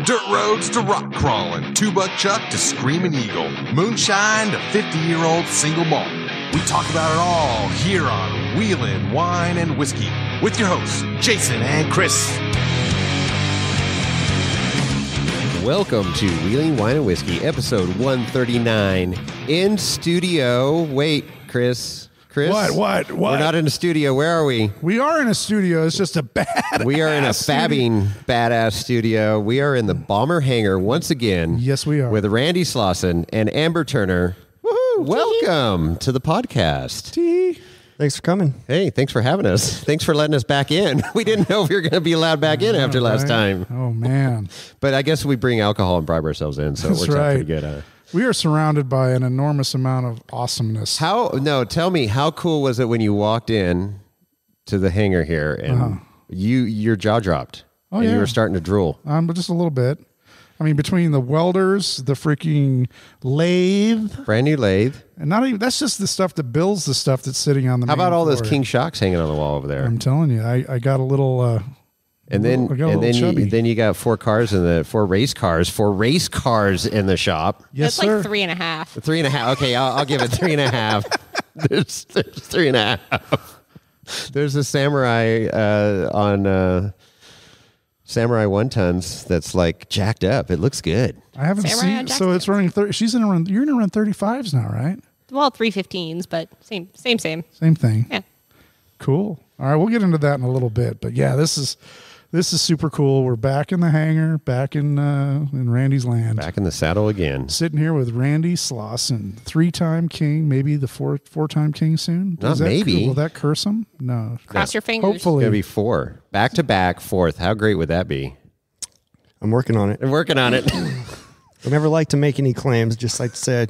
dirt roads to rock crawling, two-buck chuck to screaming eagle, moonshine to 50-year-old single malt. We talk about it all here on Wheelin' Wine and Whiskey with your hosts, Jason and Chris. Welcome to Wheeling Wine and Whiskey, episode 139. In studio. Wait, Chris. What? We're not in a studio. Where are we? We are in a studio. It's just a bad. We are in a fabbing, badass studio. We are in the Bomber Hangar once again. Yes, we are. With Randy Slawson and Amber Turner. Woohoo! Welcome to the podcast. Thanks for coming. Hey, thanks for having us. Thanks for letting us back in. We didn't know if we were going to be allowed back in after last time. Oh, man. But I guess we bring alcohol and bribe ourselves in, so it works out pretty good. We are surrounded by an enormous amount of awesomeness. Tell me, how cool was it when you walked in to the hangar here and your jaw dropped and you were starting to drool? But just a little bit. I mean, between the welders, the freaking lathe. Brand new lathe. And not even, that's just the stuff that builds the stuff that's sitting on the How about all those floor. King Shocks hanging on the wall over there? I'm telling you, I got a little... then you got four race cars in the shop. Yes, That's sir. like 3.5. 3.5. Okay, I'll give it 3.5. There's 3.5. There's a Samurai on Samurai 1-tons that's like jacked up. It looks good. I haven't Samurai seen. So it's running. She's in around. You're in around 35s now, right? Well, 315s, but same. Same thing. Yeah. Cool. All right, we'll get into that in a little bit. But yeah, this is super cool. We're back in the hangar, back in Randy's land. Back in the saddle again. Sitting here with Randy Slawson, 3-time king, maybe the four-time king soon. Not maybe. Will that curse him? No. Cross your fingers. Hopefully. It's going to be 4. Back to back, 4th. How great would that be? I'm working on it. I'm working on it. I never like to make any claims. Just like to say, I'm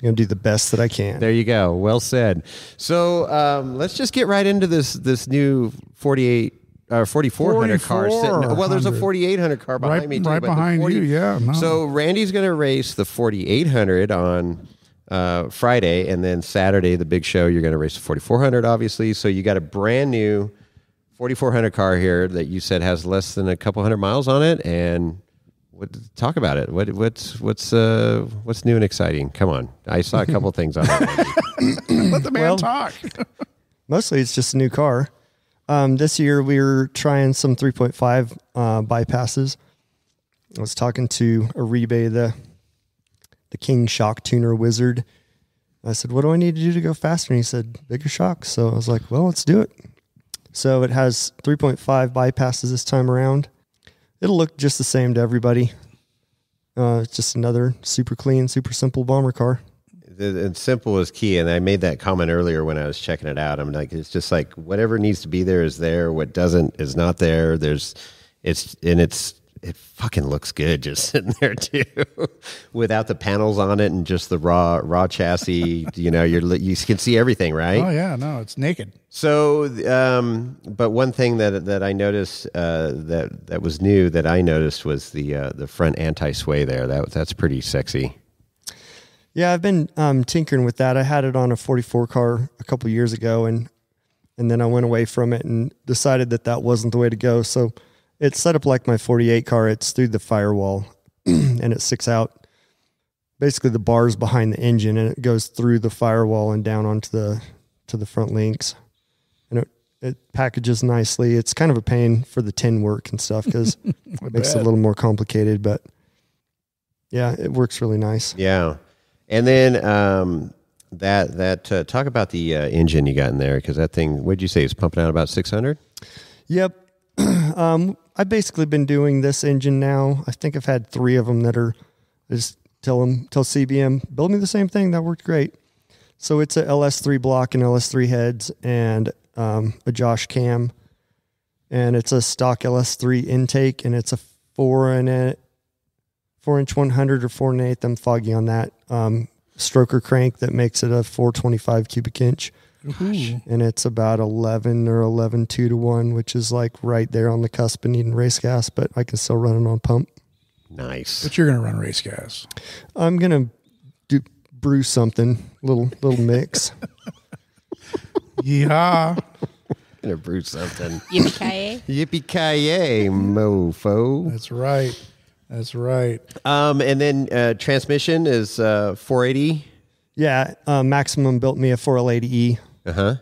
going to do the best that I can. There you go. Well said. So let's just get right into this new 4,400 car sitting. Well, there's a 4,800 car behind me too. Right but the behind you, yeah. No. So Randy's going to race the 4,800 on Friday, and then Saturday, the big show, you're going to race the 4,400, obviously. So you got a brand new 4,400 car here that you said has less than a couple hundred miles on it, and talk about it. What's new and exciting? Come on, I saw a couple things on it. Let the man talk. Mostly it's just a new car. This year we were trying some 3.5 bypasses. I was talking to Aribe, the King Shock tuner wizard. I said, what do I need to do to go faster? And he said, bigger shocks. So I was like, well, let's do it. So it has 3.5 bypasses this time around. It'll look just the same to everybody. It's just another super clean, super simple bomber car. And simple is key, and I made that comment earlier when I was checking it out. I'm like, it's just like whatever needs to be there is there. What doesn't is not there. It fucking looks good just sitting there too, without the panels on it and just the raw chassis. You can see everything, right? Oh yeah, no, it's naked. So, but one thing that I noticed that was new that I noticed was the front anti-sway there. That's pretty sexy. Yeah, I've been tinkering with that. I had it on a 44 car a couple years ago, and then I went away from it and decided that wasn't the way to go. So it's set up like my 48 car. It's through the firewall, and it sticks out basically the bars behind the engine, and it goes through the firewall and down onto the front links. And it packages nicely. It's kind of a pain for the tin work and stuff because it makes it a little more complicated, but yeah, it works really nice. Yeah. And then talk about the engine you got in there, because that thing, what'd you say, is pumping out about 600? Yep. I've basically been doing this engine now. I think I've had 3 of them that are just tell CBM, build me the same thing. That worked great. So it's a LS3 block and LS3 heads and a Josh cam, and it's a stock LS3 intake, and it's a 4-inch 100 or 4 1/8. I'm foggy on that. Stroker crank that makes it a 425 cubic inch. And it's about 11 or 11.2 to 1, which is like right there on the cusp of needing race gas, but I can still run it on pump. Nice. But you're going to run race gas. I'm going to brew something, little mix. Yeehaw. Gonna brew something. Yippee-ki-yay. Yippee-ki-yay, mofo. That's right. That's right. And then transmission is 480. Yeah, Maximum built me a 4L80E.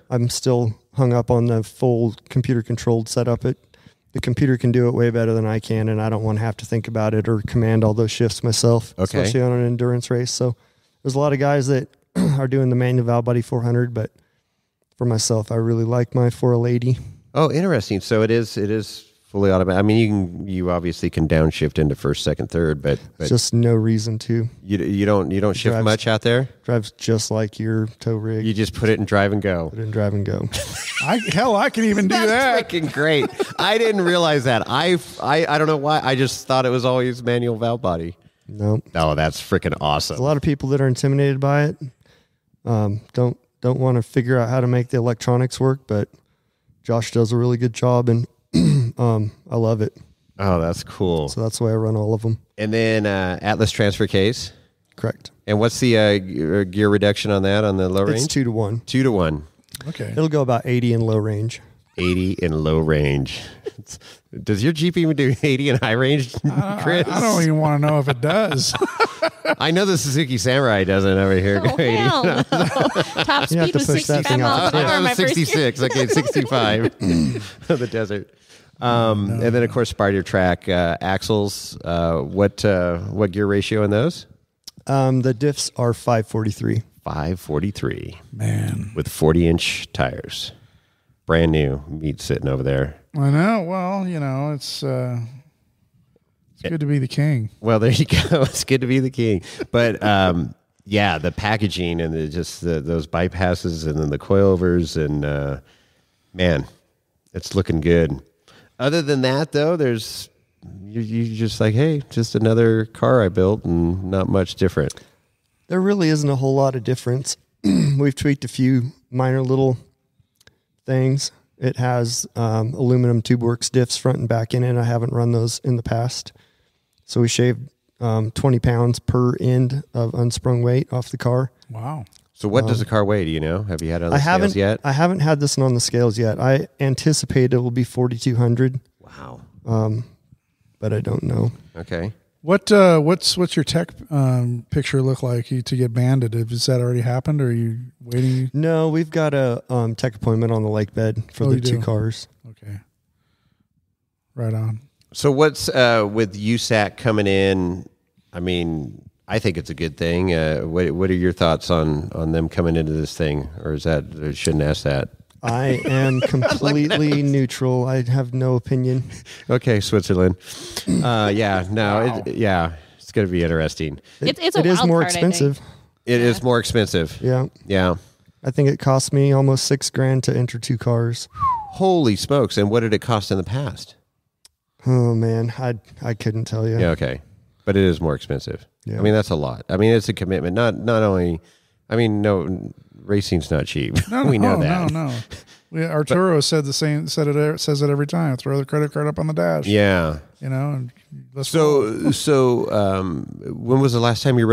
I'm still hung up on the full computer-controlled setup. The computer can do it way better than I can, and I don't want to have to think about it or command all those shifts myself, especially on an endurance race. So there's a lot of guys that are doing the manual valve body 400, but for myself, I really like my 4L80. Oh, interesting. So it is fully automatic. I mean, you obviously can downshift into first, second, third, but just no reason to. You don't shift much out there. Drives just like your tow rig. You just put it in drive and go. Put it in drive and go. I can even do that. That's freaking great. I didn't realize that. I don't know why. I just thought it was always manual valve body. No. Oh, that's freaking awesome. There's a lot of people that are intimidated by it. Don't want to figure out how to make the electronics work, but Josh does a really good job, and I love it. Oh, that's cool. So that's why I run all of them. And then Atlas transfer case. Correct. And what's the gear reduction on that on the low range? It's 2 to 1. 2 to 1. Okay. It'll go about 80 in low range. 80 in low range. Does your Jeep even do 80 in high range, Chris? I don't even want to know if it does. I know the Suzuki Samurai doesn't over here. Oh, hell no. Top You have speed to was push that 65 thing miles out. an hour. My first year. 66. Okay, 65. The desert. And then, of course, Spider Track axles. What gear ratio in those? The diffs are 543. 543. Man. With 40-inch tires. Brand new meat sitting over there. I know. Well, it's good to be the king. Well, there you go. It's good to be the king. But yeah, the packaging and those bypasses and then the coilovers and man, it's looking good. Other than that, though, you just like, hey, just another car I built and not much different. There really isn't a whole lot of difference. We've tweaked a few minor little things. It has aluminum TubeWorks diffs front and back in it. I haven't run those in the past. So we shaved 20 pounds per end of unsprung weight off the car. Wow. So what does the car weigh? Do you know? Have you had it on the scales yet? I haven't had this one on the scales yet. I anticipate it will be 4,200. Wow. But I don't know. Okay. What's your tech picture look like to get banded? Has that already happened, or are you waiting? No, we've got a tech appointment on the lake bed for the two cars. Okay. Right on. So what's with USAC coming in? I mean, I think it's a good thing. What are your thoughts on them coming into this thing? Or is that, I shouldn't ask that? I am completely neutral. I have no opinion. Okay, Switzerland. Yeah, no, Wow. it's going to be interesting. It's a it is wild more card, I expensive. think. It is more expensive. Yeah. Yeah. I think it cost me almost $6,000 to enter two cars. Holy smokes. And what did it cost in the past? Oh man, I couldn't tell you. Yeah, okay. But it is more expensive. Yeah. I mean, that's a lot. I mean, it's a commitment. Not only, I mean, no, racing's not cheap. We know that. No. Arturo said the same. Says it every time. Throw the credit card up on the dash. Yeah. And let's So, when was the last time you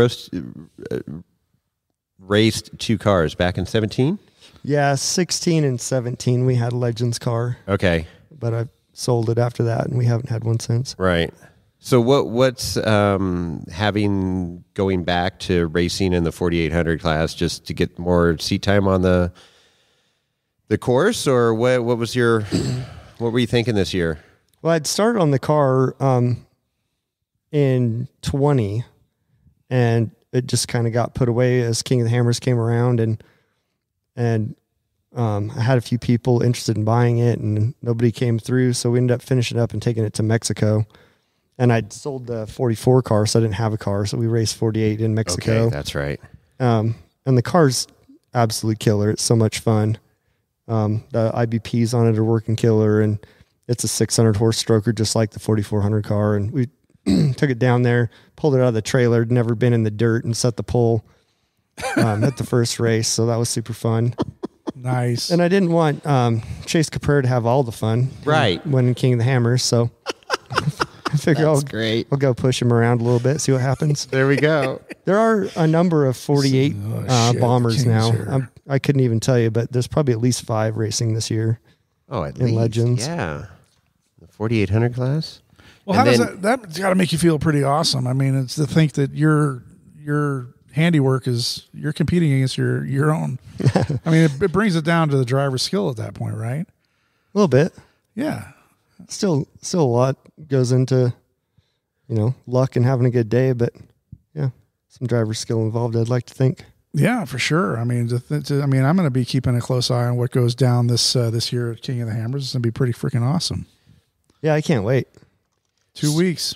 raced two cars? Back in 17? Yeah, 16 and 17 we had a Legends car. Okay. But I sold it after that, and we haven't had one since. Right. So what's going back to racing in the 4800 class just to get more seat time on the course, or what was what were you thinking this year? Well, I'd started on the car in 20, and it just kind of got put away as King of the Hammers came around, and I had a few people interested in buying it, and nobody came through, so we ended up finishing up and taking it to Mexico. And I'd sold the 44 car, so I didn't have a car, so we raced 48 in Mexico. Okay, that's right. And the car's absolutely killer. It's so much fun. The IBPs on it are working killer, and it's a 600 horse stroker, just like the 4400 car. And we took it down there, pulled it out of the trailer, had never been in the dirt, and set the pole at the first race. So that was super fun. Nice. And I didn't want Chase Caprera to have all the fun. Right. Winning King of the Hammers. So I figure great. I'll go push him around a little bit, see what happens. There we go. There are a number of 48 bombers King's now. here. I couldn't even tell you, but there's probably at least 5 racing this year. Oh, at in least. Legends. Yeah. The 4800 class? Well, how does that's got to make you feel pretty awesome. I mean, it's to think that your handiwork is you're competing against your own. I mean, it brings it down to the driver's skill at that point, right? A little bit. Yeah. Still a lot goes into, luck and having a good day, but yeah, some driver skill involved, I'd like to think. Yeah, for sure. I mean, I'm going to be keeping a close eye on what goes down this year at King of the Hammers. It's going to be pretty freaking awesome. Yeah, I can't wait. 2 weeks.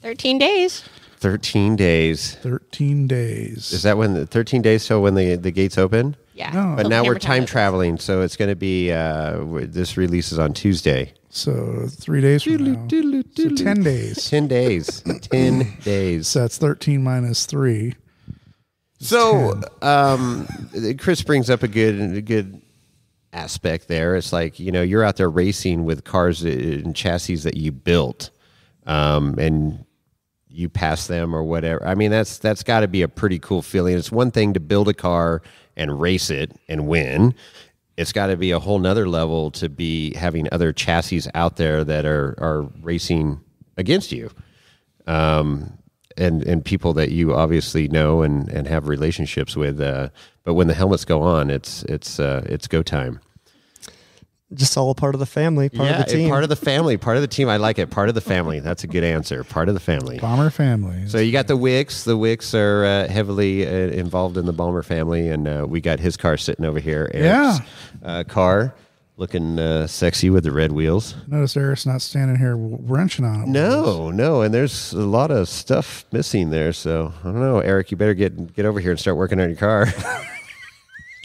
13 days. 13 days. 13 days. Is that when the 13 days till when the gates open? Yeah. No. But now we're Hammer time opens. traveling, so it's going to be this releases on Tuesday. So 3 days from now. So 10 days. 10 days. 10 days. So that's 13 minus 3. So Chris brings up a good aspect there. It's like, you're out there racing with cars and chassis that you built, and you pass them or whatever. I mean, that's got to be a pretty cool feeling. It's one thing to build a car and race it and win. It's got to be a whole nother level to be having other chassis out there that are racing against you, and people that you obviously know and have relationships with. But when the helmets go on, it's go time. Just all a part of the family, part of the team. Part of the family, part of the team. I like it. Part of the family. That's a good answer. Part of the family. Bomber family. So you got the Wicks. The Wicks are heavily involved in the Balmer family, and we got his car sitting over here. Eric's car, looking sexy with the red wheels. Notice Eric's not standing here wrenching on it. No, and there's a lot of stuff missing there. So I don't know, Eric. You better get over here and start working on your car.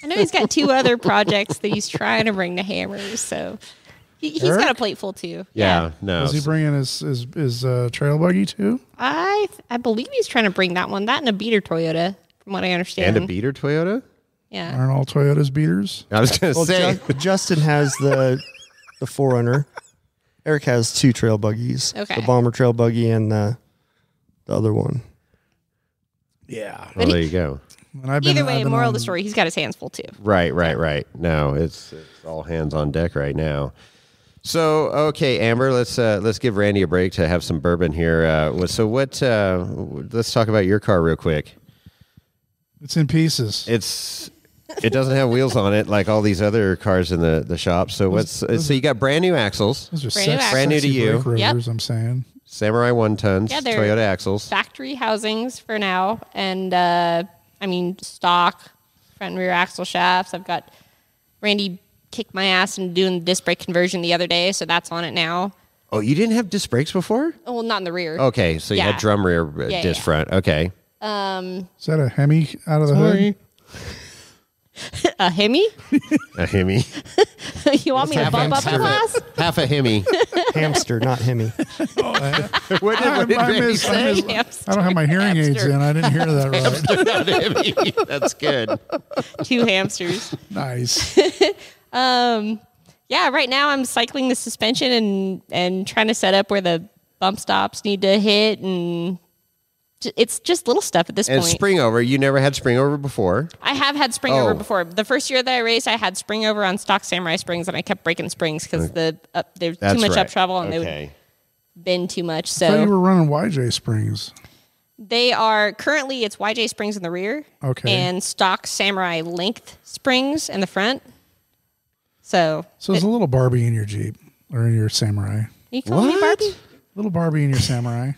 I know he's got 2 other projects that he's trying to bring to Hammers, so he's got a plate full too. Yeah, no. Is he bringing his trail buggy too? I believe he's trying to bring that one, that and a beater Toyota, from what I understand. And a beater Toyota? Yeah. Aren't all Toyotas beaters? I was going to say. Justin has the 4Runner. Eric has 2 trail buggies. Okay. The Bomber trail buggy and the other one. Yeah. Well, there you go. And I've Either way, I've been moral on- of the story, he's got his hands full too. Right. No, it's all hands on deck right now. So, okay, Amber, let's give Randy a break to have some bourbon here. So what, let's talk about your car real quick. It's in pieces. It doesn't have wheels on it like all these other cars in the shop. So so you got brand new axles, Those are Brand new sexy, brand new to sexy you. brake Yep. rotors, I'm saying. Samurai 1-tons, Yeah, they're- Toyota axles. Factory housings for now, and stock front and rear axle shafts. I've got Randy kicked my ass in doing the disc brake conversion the other day, so that's on it now. Oh, you didn't have disc brakes before? Oh, well, not in the rear. Okay, so you Yeah. had drum rear Yeah, disc yeah. front. Okay. Is that a Hemi out of the hood? A Hemi? A Hemi. You want me to bump up a class? Half a Hemi. Hamster, not Hemi. What did Randy say? I don't have my hearing aids Hamster. in. I didn't hear that right. Not Hemi. That's good. 2 hamsters. Nice. Yeah, right now I'm cycling the suspension and trying to set up where the bump stops need to hit, and it's just little stuff at this And point. spring over. You never had spring over before? I have had spring over Oh. before. The first year that I raced, I had spring over on stock Samurai springs, and I kept breaking springs because there's That's too much right. up travel, and they would Okay. bend too much. I thought you So were running YJ springs. they are currently, it's YJ springs in the rear, Okay. and stock Samurai length springs in the front. So So there's a little Barbie in your Jeep or in your Samurai. you call me What? Barbie? Little Barbie in your Samurai.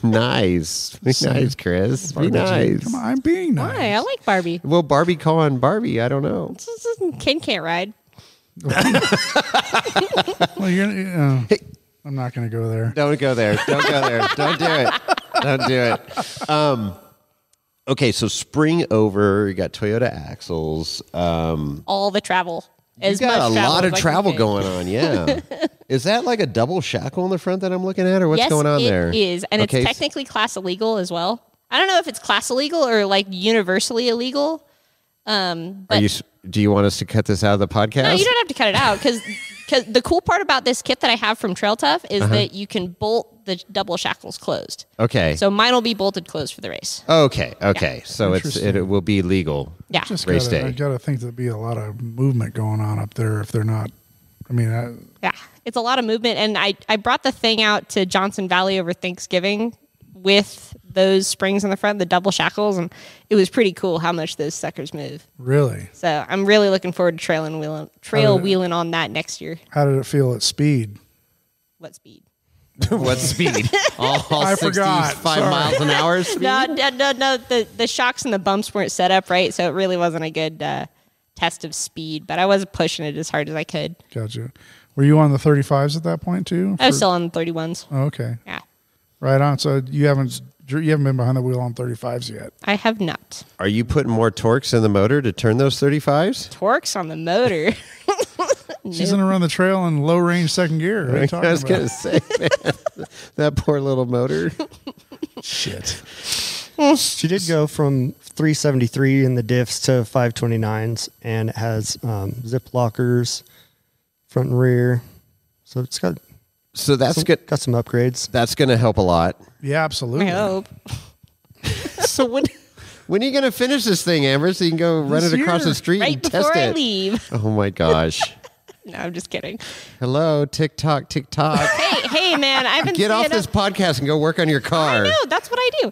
Nice. Be nice, Chris. Be Barbie Jeep. nice. Come on, I'm being nice. Why? I like Barbie. Well, Barbie call on Barbie. I don't know. Ken can't ride. Well, I'm not going to go there. Don't go there. Don't go there. Don't do it. Don't do it. Okay, so spring over. You got Toyota axles. All the travel. You As got much a lot as of I can travel fit. going on. Yeah. Is that like a double shackle in the front that I'm looking at, or what's Yes, going on there? It is, and Okay, it's technically class illegal as well. I don't know if it's class illegal or like universally illegal. But do you want us to cut this out of the podcast? no, you don't have to cut it out because the cool part about this kit that I have from Trail Tough is that you can bolt the double shackles closed. Okay. So mine will be bolted closed for the race. Okay. So Interesting. it will be legal. Yeah. Just Race gotta, day. I got to think there'd be a lot of movement going on up there if they're not. I mean, Yeah. it's a lot of movement. And I brought the thing out to Johnson Valley over Thanksgiving with those springs on the front, the double shackles, and it was pretty cool how much those suckers move. Really? So I'm really looking forward to trail wheeling on that next year. How did it feel at speed? What speed? What speed? All I 65 forgot. Sorry. miles an hour speed? No. The shocks and the bumps weren't set up right, so it really wasn't a good test of speed. But I was pushing it as hard as I could. Gotcha. Were you on the 35s at that point too? I was still on the 31s. Oh, okay. Yeah. Right on. So you haven't been behind the wheel on 35s yet. I have not. Are you putting more torques in the motor to turn those 35s? Torques on the motor. She's going to run the trail in low range second gear. What are you talking I was about? going to say, man, that poor little motor. Shit. She did go from 373 in the diffs to 529s, and it has zip lockers, front and rear. So it's got So that's good. got some upgrades. That's going to help a lot. Yeah, absolutely. I hope. So when are you going to finish this thing, Amber, so you can go run This it across year. the street Right and test before I it? leave. Oh my gosh. No, I'm just kidding. Hello, TikTok. Hey, man, I've been Get off staying this up- podcast and go work on your car. I know, that's what I do.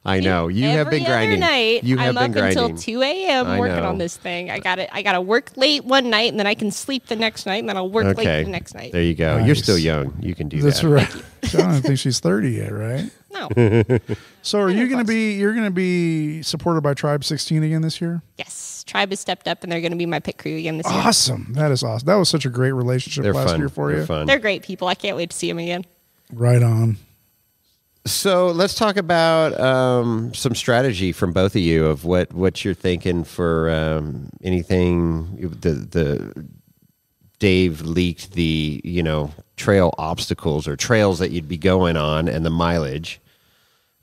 I know. You have been grinding. Every other night, You have I'm been up grinding. until 2 a.m. I working know. on this thing. I got to work late one night, and then I can sleep the next night, and then I'll work late Okay. the next night. There you go. Nice. You're still young. You can do That's that. right. I don't think she's 30 yet, right? No. So are you You're going to be? You're going to be supported by Tribe 16 again this year? Yes. Tribe has stepped up, and they're going to be my pit crew again this year. Awesome. That is awesome. That was such a great relationship They're last fun. year for They're you. fun. They're great people. I can't wait to see them again. Right on. So let's talk about some strategy from both of you of what you're thinking for anything. The Dave leaked the trail obstacles or trails that you'd be going on and the mileage.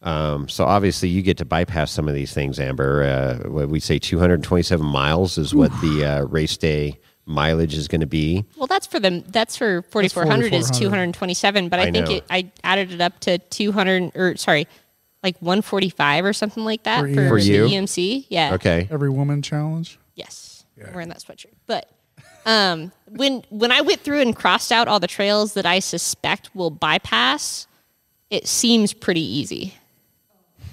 So obviously you get to bypass some of these things, Amber. What we say 227 miles is what the race day mileage is going to be. Well, that's for 4,400 is 227, but I think know. I added it up to 145 or something like that For for EMC. the you? EMC. Yeah. Okay. Every woman challenge. Yes. I'm wearing that sweatshirt. But when I went through and crossed out all the trails that I suspect will bypass, it seems pretty easy.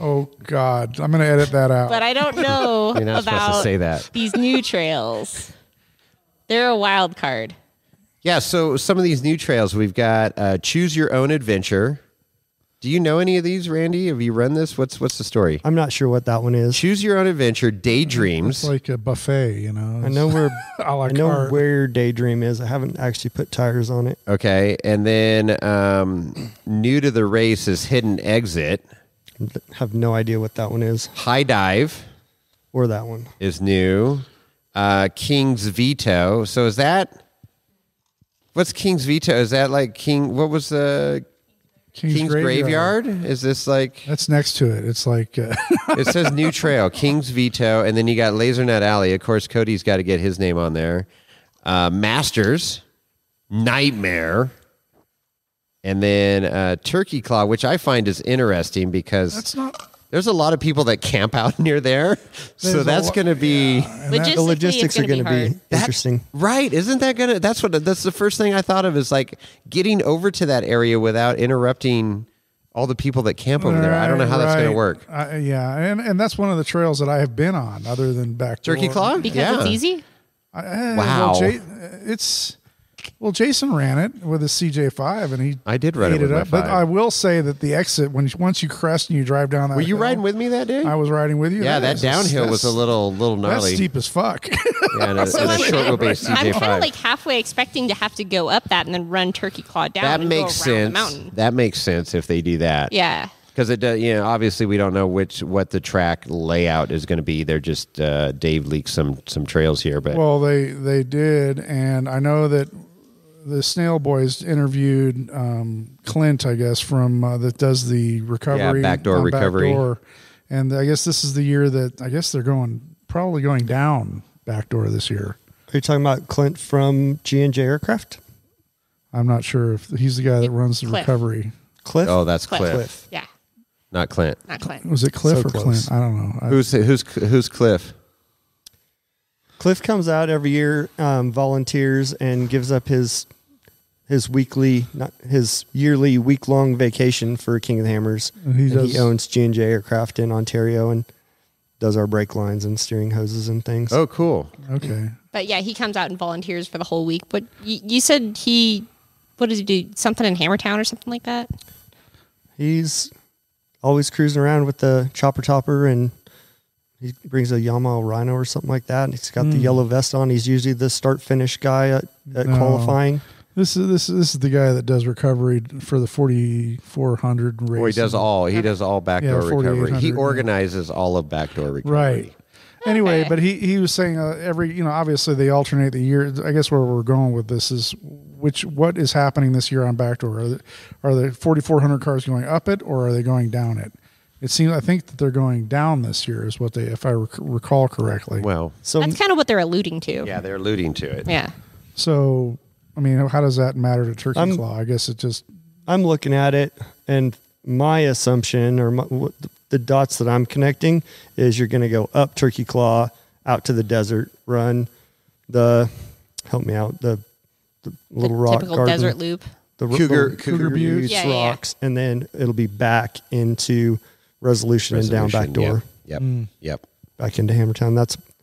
Oh God, I'm going to edit that out. But I don't know You're not supposed to about say that. these new trails. They're a wild card. Yeah, so some of these new trails, we've got Choose Your Own Adventure. Do you know any of these, Randy? Have you run this? What's the story? I'm not sure what that one is. Choose Your Own Adventure, It's Daydreams. like a buffet, you know. I know where a la I know carte. where Daydream is. I haven't actually put tires on it. Okay, and then new to the race is Hidden Exit. Have no idea what that one is High Dive or that one. is new. King's Veto. So is that... What's King's Veto? Is that like King... What was the... King's Graveyard? Is this like... That's next to it. It's like It says New Trail, King's Veto, and then you got Lasernet Alley. Of course, Cody's got to get his name on there. Masters, Nightmare, and then Turkey Claw, which I find is interesting because that's not. there's a lot of people that camp out near there. So There's a that's lot- going to be... and that- The logistics are going to be hard. interesting. Right. Isn't that going to... That's the first thing I thought of is like getting over to that area without interrupting all the people that camp over there. I don't know how that's going to work. Yeah, and that's one of the trails that I have been on, other than back Turkey Claw? Because Yeah. it's easy? Wow. Well, Jason ran it with a CJ5, and he I did run it ate with my up. But 5. I will say that the exit, once you crest and you drive down that Were you hill, riding with me that day? I was riding with you. Yeah, that downhill was a little That's gnarly. steep as fuck. Yeah, and a short wheelbase I'm kind of CJ5. like halfway expecting to have to go up that and then run Turkey Claw down That and makes go around sense. the mountain. That makes sense if they do that. Yeah. Because it does, obviously we don't know what the track layout is going to be. They're just Dave leaked some trails here, but Well, they did, and I know that the Snail Boys interviewed Clint, I guess, from that does the recovery, Backdoor on Recovery. Backdoor. And I guess this is the year that I guess they're probably going down Backdoor this year. Are you talking about Clint from G&J Aircraft? I'm not sure if he's the guy that runs the Cliff. recovery. Cliff? oh, that's Cliff. Cliff, Yeah. not Clint. Not Clint. Was it Cliff So or close. Clint? I don't know. Who's Cliff? Cliff comes out every year, volunteers, and gives up his his yearly week-long vacation for King of the Hammers. And he owns G&J Aircraft in Ontario and does our brake lines and steering hoses and things. Oh, cool. Okay. But yeah, he comes out and volunteers for the whole week. But you said what does he do? Something in Hammertown or something like that? He's always cruising around with the chopper topper, and he brings a Yamaha Rhino or something like that. And he's got the yellow vest on. He's usually the start-finish guy at qualifying. This is the guy that does recovery for the 4,400 race. Well, he does all backdoor recovery. He 4,800, organizes all of backdoor recovery. Right. Anyway, Okay. but he was saying obviously they alternate the year. I guess where we're going with this is what is happening this year on backdoor. Are the 4,400 cars going up it, or are they going down it? I think that they're going down this year is what if I recall correctly. Well, So That's kind of what they're alluding to. yeah, they're alluding to it. Yeah. So, I mean, how does that matter to Turkey Claw? I guess it just... I'm looking at it, and my assumption or the dots that I'm connecting is you're going to go up Turkey Claw, out to the desert, run help me out, the little rock Typical garden. desert loop. The Cougar Buttes. Yeah, yeah. rocks, and then it'll be back into Resolution and down back door, Yep. back into Hammertown.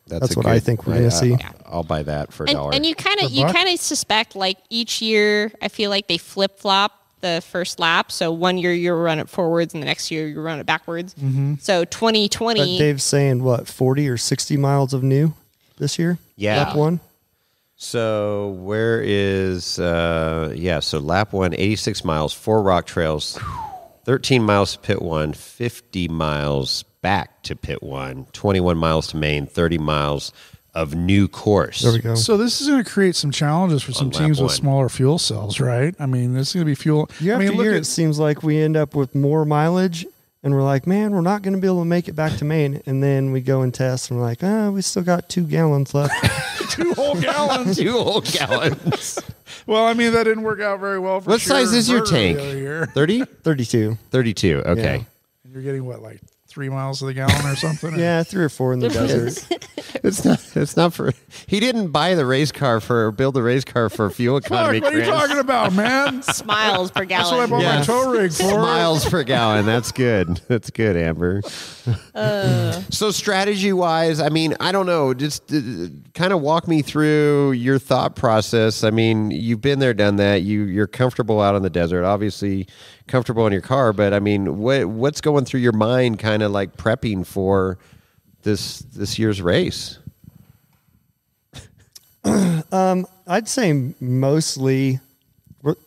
That's what I think we're going to see. I'll buy that for $1. And you kind of suspect like each year I feel like they flip flop the first lap. So one year you run it forwards, and the next year you run it backwards. So 2020. But Dave's saying 40 or 60 miles of new this year. Yeah. lap one. So where is so lap 1, 86 miles, 4 rock trails, 13 miles to pit 1, 50 miles back to pit 1, 21 miles to main, 30 miles of new course. There we go. So this is going to create some challenges for some lap teams with one. smaller fuel cells, right? I mean, this is going to be fuel. Year I mean, after year, it seems like we end up with more mileage, and we're like, man, we're not going to be able to make it back to Maine. And then we go and test, and we're like, we still got 2 gallons left. 2 whole gallons. 2 whole gallons. Well, I mean, that didn't work out very well for What Shearer size is your Berger tank? the other year. 30? 32. 32. Okay. Yeah. And you're getting what, like 3 miles to the gallon or something? Yeah, 3 or 4 in the desert. It's not for. He didn't buy the race car build the race car for fuel Fuck, economy. what are you Chris. talking about, man? Smiles per That's what I gallon. bought Yeah. my tow rig for. Miles per gallon. That's good. That's good, Amber. So strategy wise, I mean, I don't know. Just kind of walk me through your thought process. I mean, you've been there, done that. You're comfortable out on the desert. Obviously, comfortable in your car. But I mean, what's going through your mind, kind of like prepping for this year's race? I'd say mostly,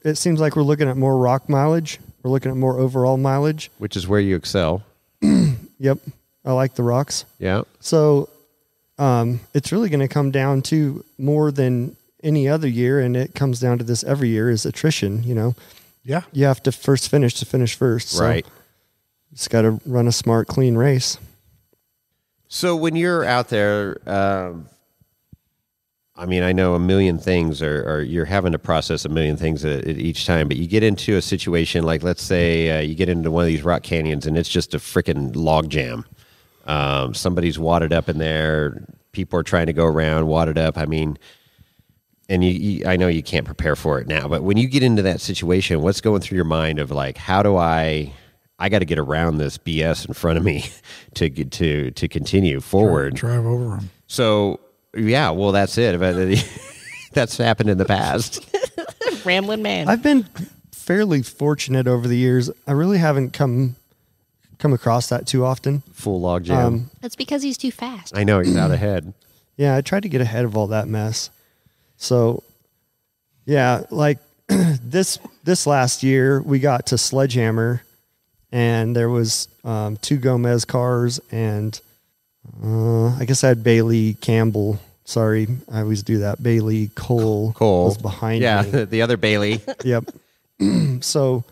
it seems like we're looking at more rock mileage. We're looking at more overall mileage. Which is where you excel. Yep. I like the rocks. Yeah. So it's really going to come down to more than any other year, and it comes down to this every year, is attrition. Yeah. You have to finish first. So Right. just got to run a smart, clean race. So when you're out there, I mean, I know a million things, or you're having to process a million things at each time, but you get into a situation like, let's say you get into one of these rock canyons and it's just a freaking log jam. Somebody's wadded up in there. People are trying to go around, wadded up. I mean, and I know you can't prepare for it now, but when you get into that situation, what's going through your mind of like, how do I got to get around this BS in front of me to continue forward. Drive over them. So yeah, well that's it. That's happened in the past. Rambling man. I've been fairly fortunate over the years. I really haven't come across that too often. Full log jam. That's because he's too fast. I know he's out ahead. Yeah, I tried to get ahead of all that mess. So, yeah, like this last year, we got to Sledgehammer, and there was 2 Gomez cars, and I guess I had Bailey Campbell. Sorry, I always do that. Bailey Cole was behind me. Yeah, the other Bailey. Yep. So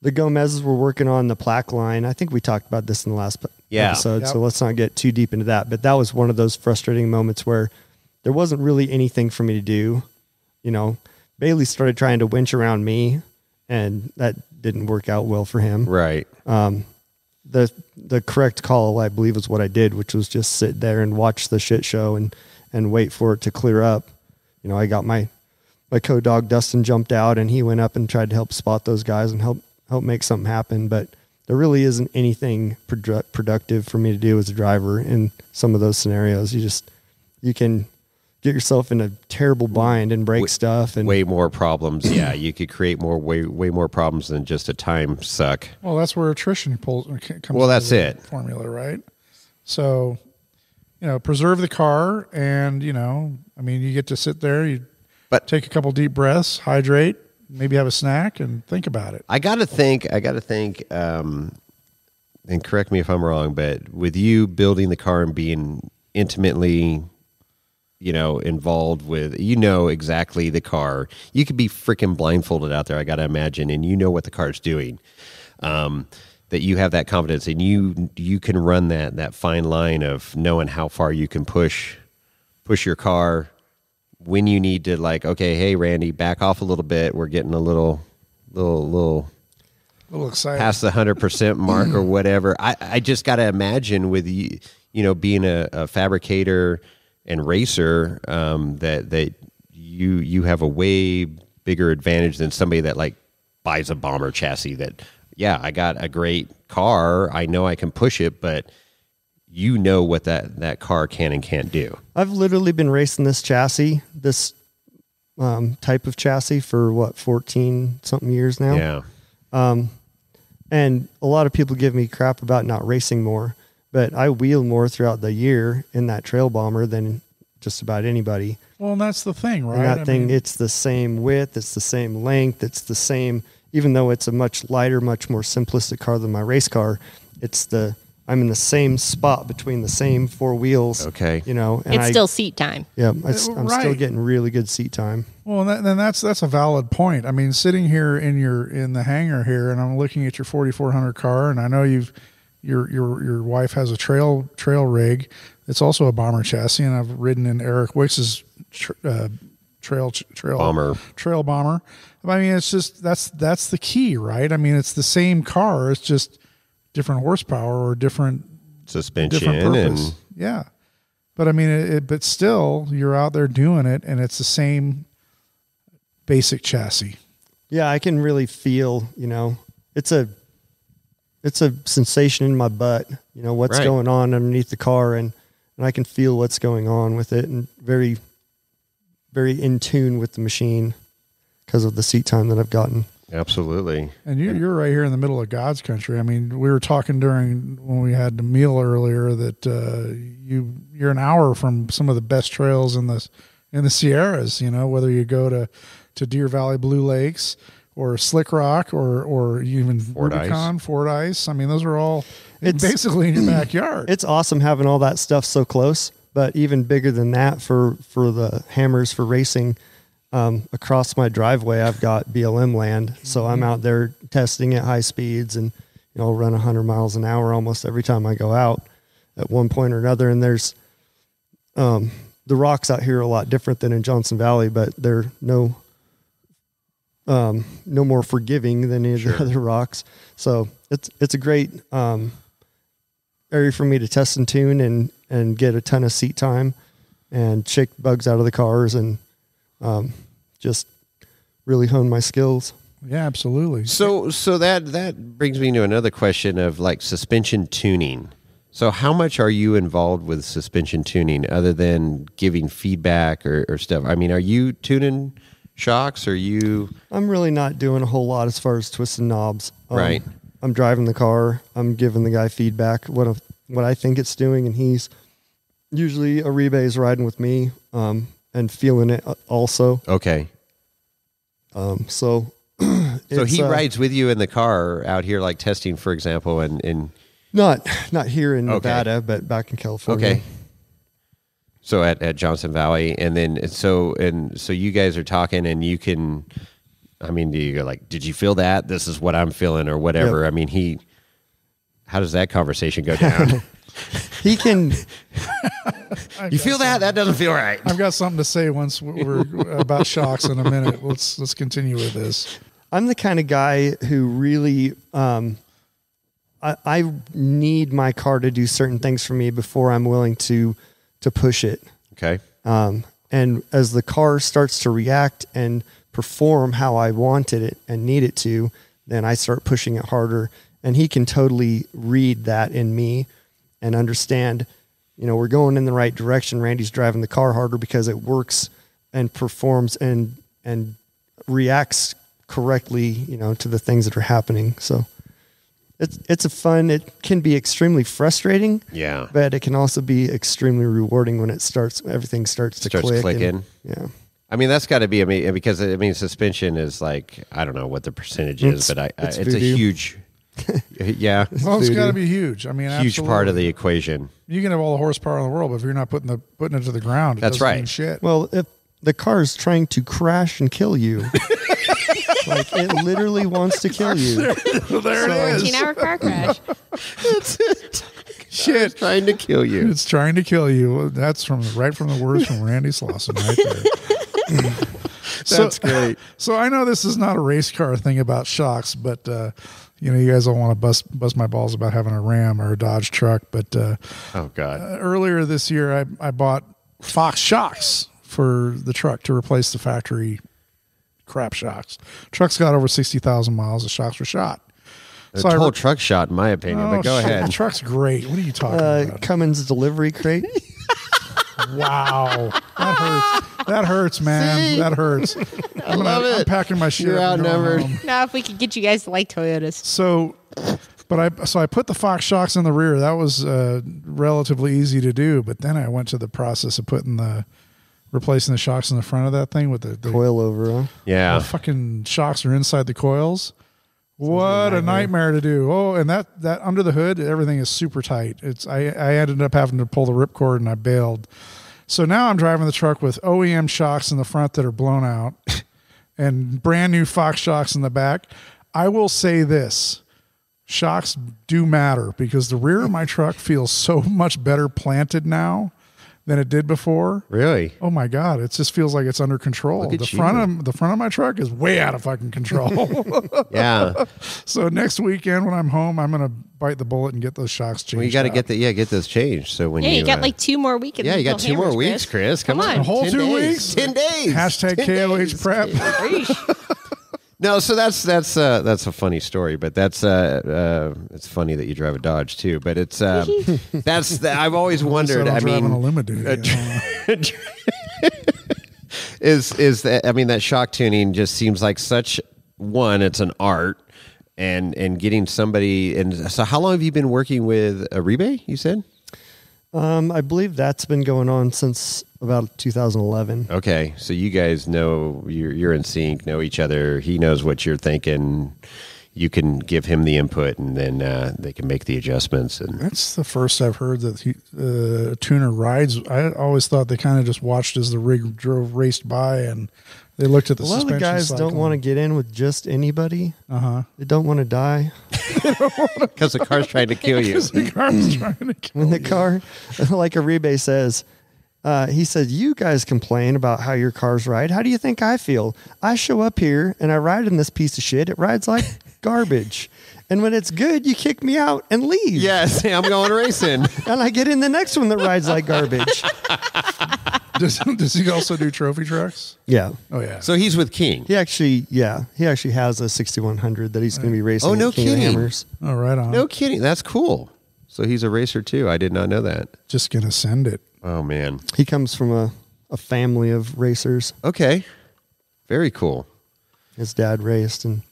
the Gomez's were working on the plaque line. I think we talked about this in the last episode, so let's not get too deep into that. But that was one of those frustrating moments where there wasn't really anything for me to do. Bailey started trying to winch around me, and that didn't work out well for him. Right. The correct call, I believe, is what I did, which was just sit there and watch the shit show and wait for it to clear up. I got my my co-dog Dustin jumped out and he went up and tried to help spot those guys and help make something happen. But there really isn't anything productive for me to do as a driver in some of those scenarios. You can get yourself in a terrible bind and break stuff and way more problems. Yeah, you could create way more problems than just a time suck. Well, that's where attrition comes. Well, that's it. Formula, right? So, preserve the car, and you get to sit there. You take a couple deep breaths, hydrate, maybe have a snack, and think about it. I got to think. And correct me if I'm wrong, but with you building the car and being intimately involved with, exactly the car. You could be freaking blindfolded out there, I got to imagine, and you know what the car's doing. That you have that confidence, and you can run that fine line of knowing how far you can push your car when you need to, like, okay, hey, Randy, back off a little bit. We're getting a little excited past the 100% mark or whatever. I just got to imagine with you, being a fabricator and racer, that you have a way bigger advantage than somebody that like buys a bomber chassis that, yeah, I got a great car. I know I can push it, but what that car can and can't do. I've literally been racing this chassis, this type of chassis for 14 something years now. Yeah. And a lot of people give me crap about not racing more, but I wheel more throughout the year in that trail bomber than just about anybody. Well, and that's the thing, right? And that thing, it's the same width, it's the same length, it's the same, even though it's a much lighter, much more simplistic car than my race car, I'm in the same spot between the same four wheels. Okay. And it's still seat time. Yeah, I'm still getting really good seat time. Well, then that's a valid point. I mean, sitting here in the hangar here, and I'm looking at your 4400 car, and I know your wife has a trail rig. It's also a bomber chassis, and I've ridden in Eric Wicks's trail bomber. I mean, it's just that's the key, right? I mean, it's the same car. It's just different horsepower or different suspension, different purpose. Yeah. But I mean, but still, you're out there doing it, and it's the same basic chassis. Yeah, I can really feel. It's a sensation in my butt. What's going on underneath the car, and I can feel what's going on with it, and very, very in tune with the machine because of the seat time that I've gotten. Absolutely. And you're right here in the middle of God's country. I mean, we were talking when we had the meal earlier that you're an hour from some of the best trails in the Sierras. Whether you go to Deer Valley Blue Lakes or Slick Rock or even Rubicon, Fort Ice. I mean, those are all basically in your backyard. It's awesome having all that stuff so close, but even bigger than that for the hammers for racing. Across my driveway, I've got BLM land, so I'm out there testing at high speeds, and I'll run 100 miles an hour almost every time I go out at one point or another. And there's the rocks out here are a lot different than in Johnson Valley, but they're no more forgiving than any of the other rocks. So it's a great area for me to test and tune and get a ton of seat time and shake bugs out of the cars and just really hone my skills. Yeah, absolutely. So that brings me to another question of like suspension tuning. So how much are you involved with suspension tuning other than giving feedback or stuff? I mean, are you tuning shocks? I'm really not doing a whole lot as far as twisting knobs. Right. I'm driving the car. I'm giving the guy feedback, what I think it's doing. And he's usually Aribe's riding with me. And feeling it also. Okay. So he rides with you in the car out here, like testing, for example, and not here in Nevada, but back in California. Okay. So at Johnson Valley, and then so you guys are talking, and you can. I mean, do you go like, did you feel that? This is what I'm feeling, or whatever. Yep. I mean, how does that conversation go down? He can. You feel that? That doesn't feel right. I've got something to say once we're about shocks in a minute. Let's continue with this. I'm the kind of guy who really, I need my car to do certain things for me before I'm willing to push it. Okay. And as the car starts to react and perform how I wanted it and need it to, then I start pushing it harder. And he can totally read that in me and understand, we're going in the right direction. Randy's driving the car harder because it works and performs and reacts correctly, to the things that are happening. So it's it can be extremely frustrating. Yeah. But it can also be extremely rewarding when everything starts to click. Clicking. Yeah. I mean, that's got to be, because suspension is like, I don't know what the percentage is, but it's a huge, yeah. Well, it's got to be huge. I mean, huge absolutely. part of the equation. You can have all the horsepower in the world, but if you're not putting it to the ground, That's doesn't right. mean shit. Well, if the car is trying to crash and kill you, like it literally wants to kill you. There it is. 14-hour car crash. That's it. Shit. Trying to kill you. It's trying to kill you. That's right from the words from Randy Slawson right there. That's great. So I know this is not a race car thing about shocks, but you guys don't want to bust my balls about having a Ram or a Dodge truck. But Oh God. earlier this year, I bought Fox shocks for the truck to replace the factory crap shocks. Truck's got over 60,000 miles. The shocks were shot. The whole truck shot, in my opinion. But go shit, ahead. The truck's great. What are you talking about? Cummins delivery crate. Wow, that hurts, man. See? That hurts. I love it. I'm packing my shit. You're up and going outnumbered. home. Now, if we could get you guys to like Toyotas. So I put the Fox shocks in the rear. That was relatively easy to do. But then I went to the process of replacing the shocks in the front of that thing with the Coil over, huh? Yeah. The fucking shocks are inside the coils. What a nightmare to do. Oh, and that under the hood, everything is super tight. I ended up having to pull the ripcord and I bailed. So now I'm driving the truck with OEM shocks in the front that are blown out and brand new Fox shocks in the back. I will say this. Shocks do matter because the rear of my truck feels so much better planted now than it did before. Really? Oh my God. It just feels like it's under control. Look at The you. front of my truck is way out of fucking control. Yeah. So next weekend when I'm home, I'm going to bite the bullet and get those shocks changed. Well, you got to out. get those changed. So when You got like 2 more weekends. yeah, you got until 2 more Hammers, weeks, Chris. Come on. A whole 10 2 days. weeks? 10 days. Hashtag 10 KOH days. prep. No, so that's a funny story, but it's funny that you drive a Dodge too. But it's I've always wondered. I mean, a limo dude. is that that shock tuning just seems like such it's an art, and getting somebody. And so, how long have you been working with Aribe? You said. I believe that's been going on since about 2011. Okay, so you guys know you're in sync, know each other. He knows what you're thinking. You can give him the input, and then they can make the adjustments. And That's the first I've heard that a tuner rides. I always thought they kind of just watched as the rig raced by, and they looked at the A lot of the suspension guys cycle. don't want to get in with just anybody. They don't want to die. because the car's trying to kill you. The car's trying to kill When the you. car, like Aribe says, he said, you guys complain about how your cars ride. How do you think I feel? I show up here and I ride in this piece of shit. It rides like garbage. And when it's good, you kick me out and leave. Yes, I'm going racing. And I get in the next one that rides like garbage. Does he also do trophy trucks? Yeah. Oh yeah. So he's with King. He actually has a 6100 that he's going to be racing. Oh, no at King of the kidding. Hammers. Oh, right on. No kidding. That's cool. So he's a racer too. I did not know that. Just gonna send it. Oh man. He comes from a family of racers. Okay. Very cool. His dad raced, and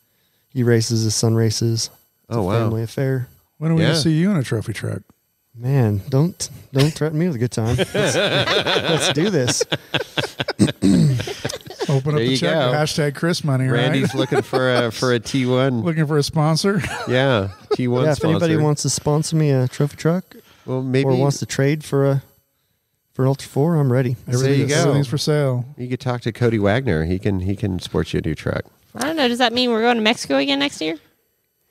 he races. His son races. It's Oh, a wow. family affair. When are we Yeah. gonna see you in a trophy truck? Man, don't threaten me with a good time. Let's do this. Open up There the you check. go. Hashtag Chris money, Randy's right? looking for a T1. Looking for a sponsor. Yeah, T1 Yeah, if anybody sponsor. wants to sponsor me a trophy truck Well, maybe or wants to trade for an Ultra 4, I'm ready. There you go. Everything's for sale. you could talk to Cody Wagner. He can sport you a new truck. I don't know. Does that mean we're going to Mexico again next year?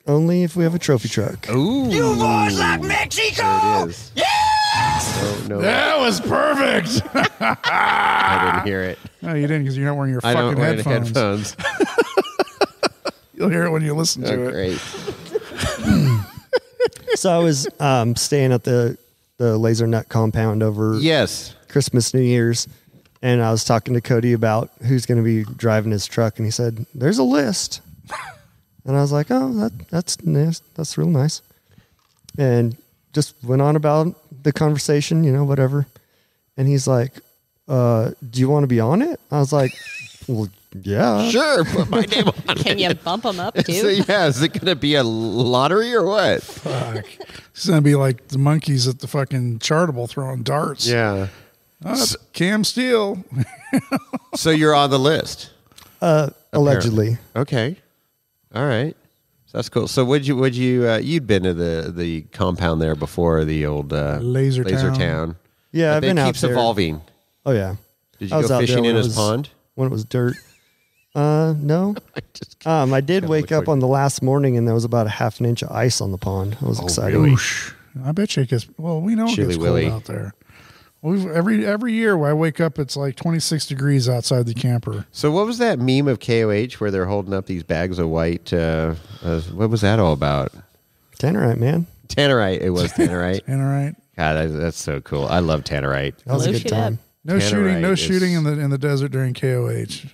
Only if we have a trophy truck. Ooh, you boys like Mexico? There it is. Yes. No, That was perfect. I didn't hear it. No, you didn't because you're not wearing your I don't fucking wear headphones. the headphones. You'll hear it when you listen to Oh, it. great. So I was staying at the Laser Nut compound over Yes. Christmas, New Year's, And I was talking to Cody about who's going to be driving his truck, and he said, "There's a list." And I was like, "Oh, that's nice. That's real nice." And just went on about the conversation, whatever. And he's like, "Do you want to be on it?" I was like, "Well, yeah, Sure, put my name on Can you bump them up too? So, yeah, is it going to be a lottery or what? Fuck. It's going to be like the monkeys at the fucking Chartable throwing darts. Yeah. Cam Steele. So you're on the list. allegedly." Okay. All right. So that's cool. So you'd been to the compound there before, the old Laser Town. Yeah, But I've been it out keeps there. evolving. Oh yeah. Did I you was go out there fishing when in it his was- pond? When it was dirt. No. I did wake up quick. on the last morning and there was about a half an inch of ice on the pond. I was excited. really? Oosh. I bet you it gets, well, we know it Chilly gets willy. cold out there. Every year when I wake up, it's like 26 degrees outside the camper. So what was that meme of KOH where they're holding up these bags of white? What was that all about? Tannerite, man. Tannerite. It was Tannerite. And all right. God, that's so cool. I love Tannerite. That was a Blow good shit time. up. No shooting Tannerite in the desert during KOH.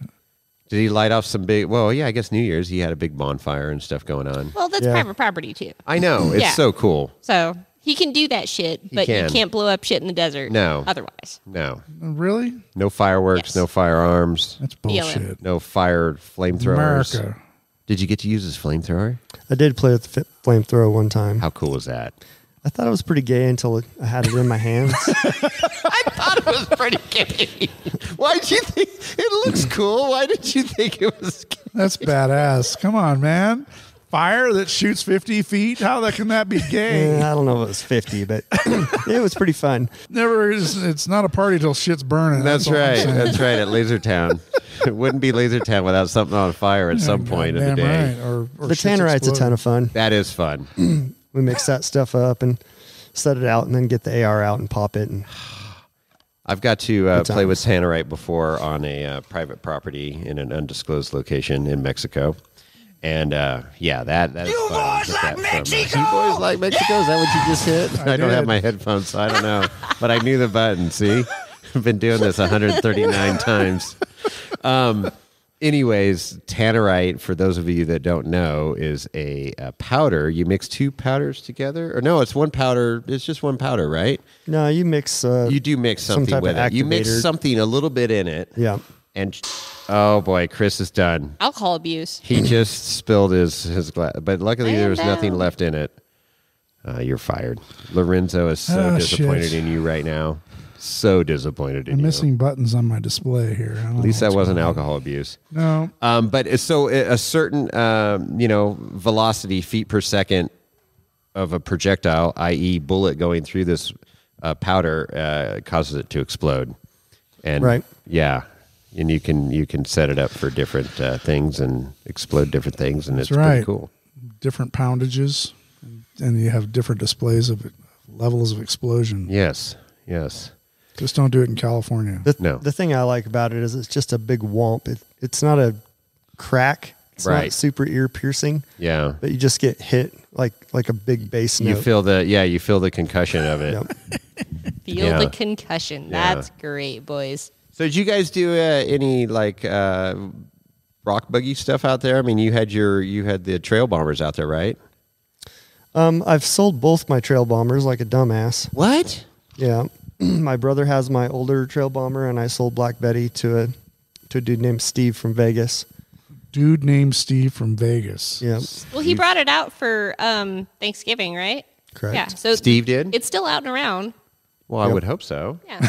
Did he light off some big? Well, yeah, I guess New Year's he had a big bonfire and stuff going on. Well, that's Yeah. private property too. I know it's Yeah. so cool. So he can do that shit, but can. you can't blow up shit in the desert. No. Otherwise. No, Really? no fireworks, Yes. no firearms, That's BLM. bullshit. no fire flamethrowers. America. Did you get to use his flamethrower? I did play with the flamethrower one time. How cool was that? I thought it was pretty gay until I had it in my hands. I thought it was pretty gay. Why did you think it looks cool? Why did you think it was gay? That's badass. Come on, man. Fire that shoots 50 feet? Can that be gay? I don't know if it was 50, but it was pretty fun. Never is. It's not a party till shit's burning. That's all I'm right. saying. That's right. At Laser Town, it wouldn't be Laser Town without something on fire at some point in the Goddamn day. right. Or The shit's Tannerite's a ton of fun. That is fun. We mix that stuff up and set it out and then get the AR out and pop it. And I've got to Good play with times. Tannerite before on a private property in an undisclosed location in Mexico. And yeah, that is You fun. boys Get like that Mexico? You boys like Mexico? Is that what you just hit? I don't did. have my headphones, so I don't know. But I knew the button. See, I've been doing this 139 times. Anyways, Tannerite, for those of you that don't know, is a powder. You mix two powders together, or no? It's one powder. It's just one powder, right? no, you mix. You do mix some something type with of it. You mix activator. something a little bit in it. Yeah. And oh boy, Chris is done. Alcohol abuse. He just spilled his glass, but luckily there was Man nothing down. left in it. You're fired. Lorenzo is so Oh, disappointed shit. in you right now. So disappointed in I'm you. missing buttons on my display here. At least that wasn't alcohol abuse. No. But so a certain velocity, feet per second of a projectile, i.e., bullet going through this powder, causes it to explode. And Right. yeah, and you can set it up for different things and explode different things, and That's it's right. pretty cool. Different poundages, and you have different displays of levels of explosion. Yes, yes. Just don't do it in California. No. The thing I like about it is it's just a big whomp. It's not a crack. It's Right. not super ear piercing, Yeah. but you just get hit like a big bass note. You feel the concussion of it. Yep. Feel Yeah. the concussion. Yeah. That's great, boys. So did you guys do any rock buggy stuff out there? I mean, you had the trail bombers out there, right? I've sold both my trail bombers like a dumbass. What? Yeah. My brother has my older trail bomber, and I sold Black Betty to a dude named Steve from Vegas. Dude named Steve from Vegas. Yeah. Well, he brought it out for Thanksgiving, right? Correct. Yeah. So Steve did? It's still out and around. Well, I Yep. would hope so. Yeah.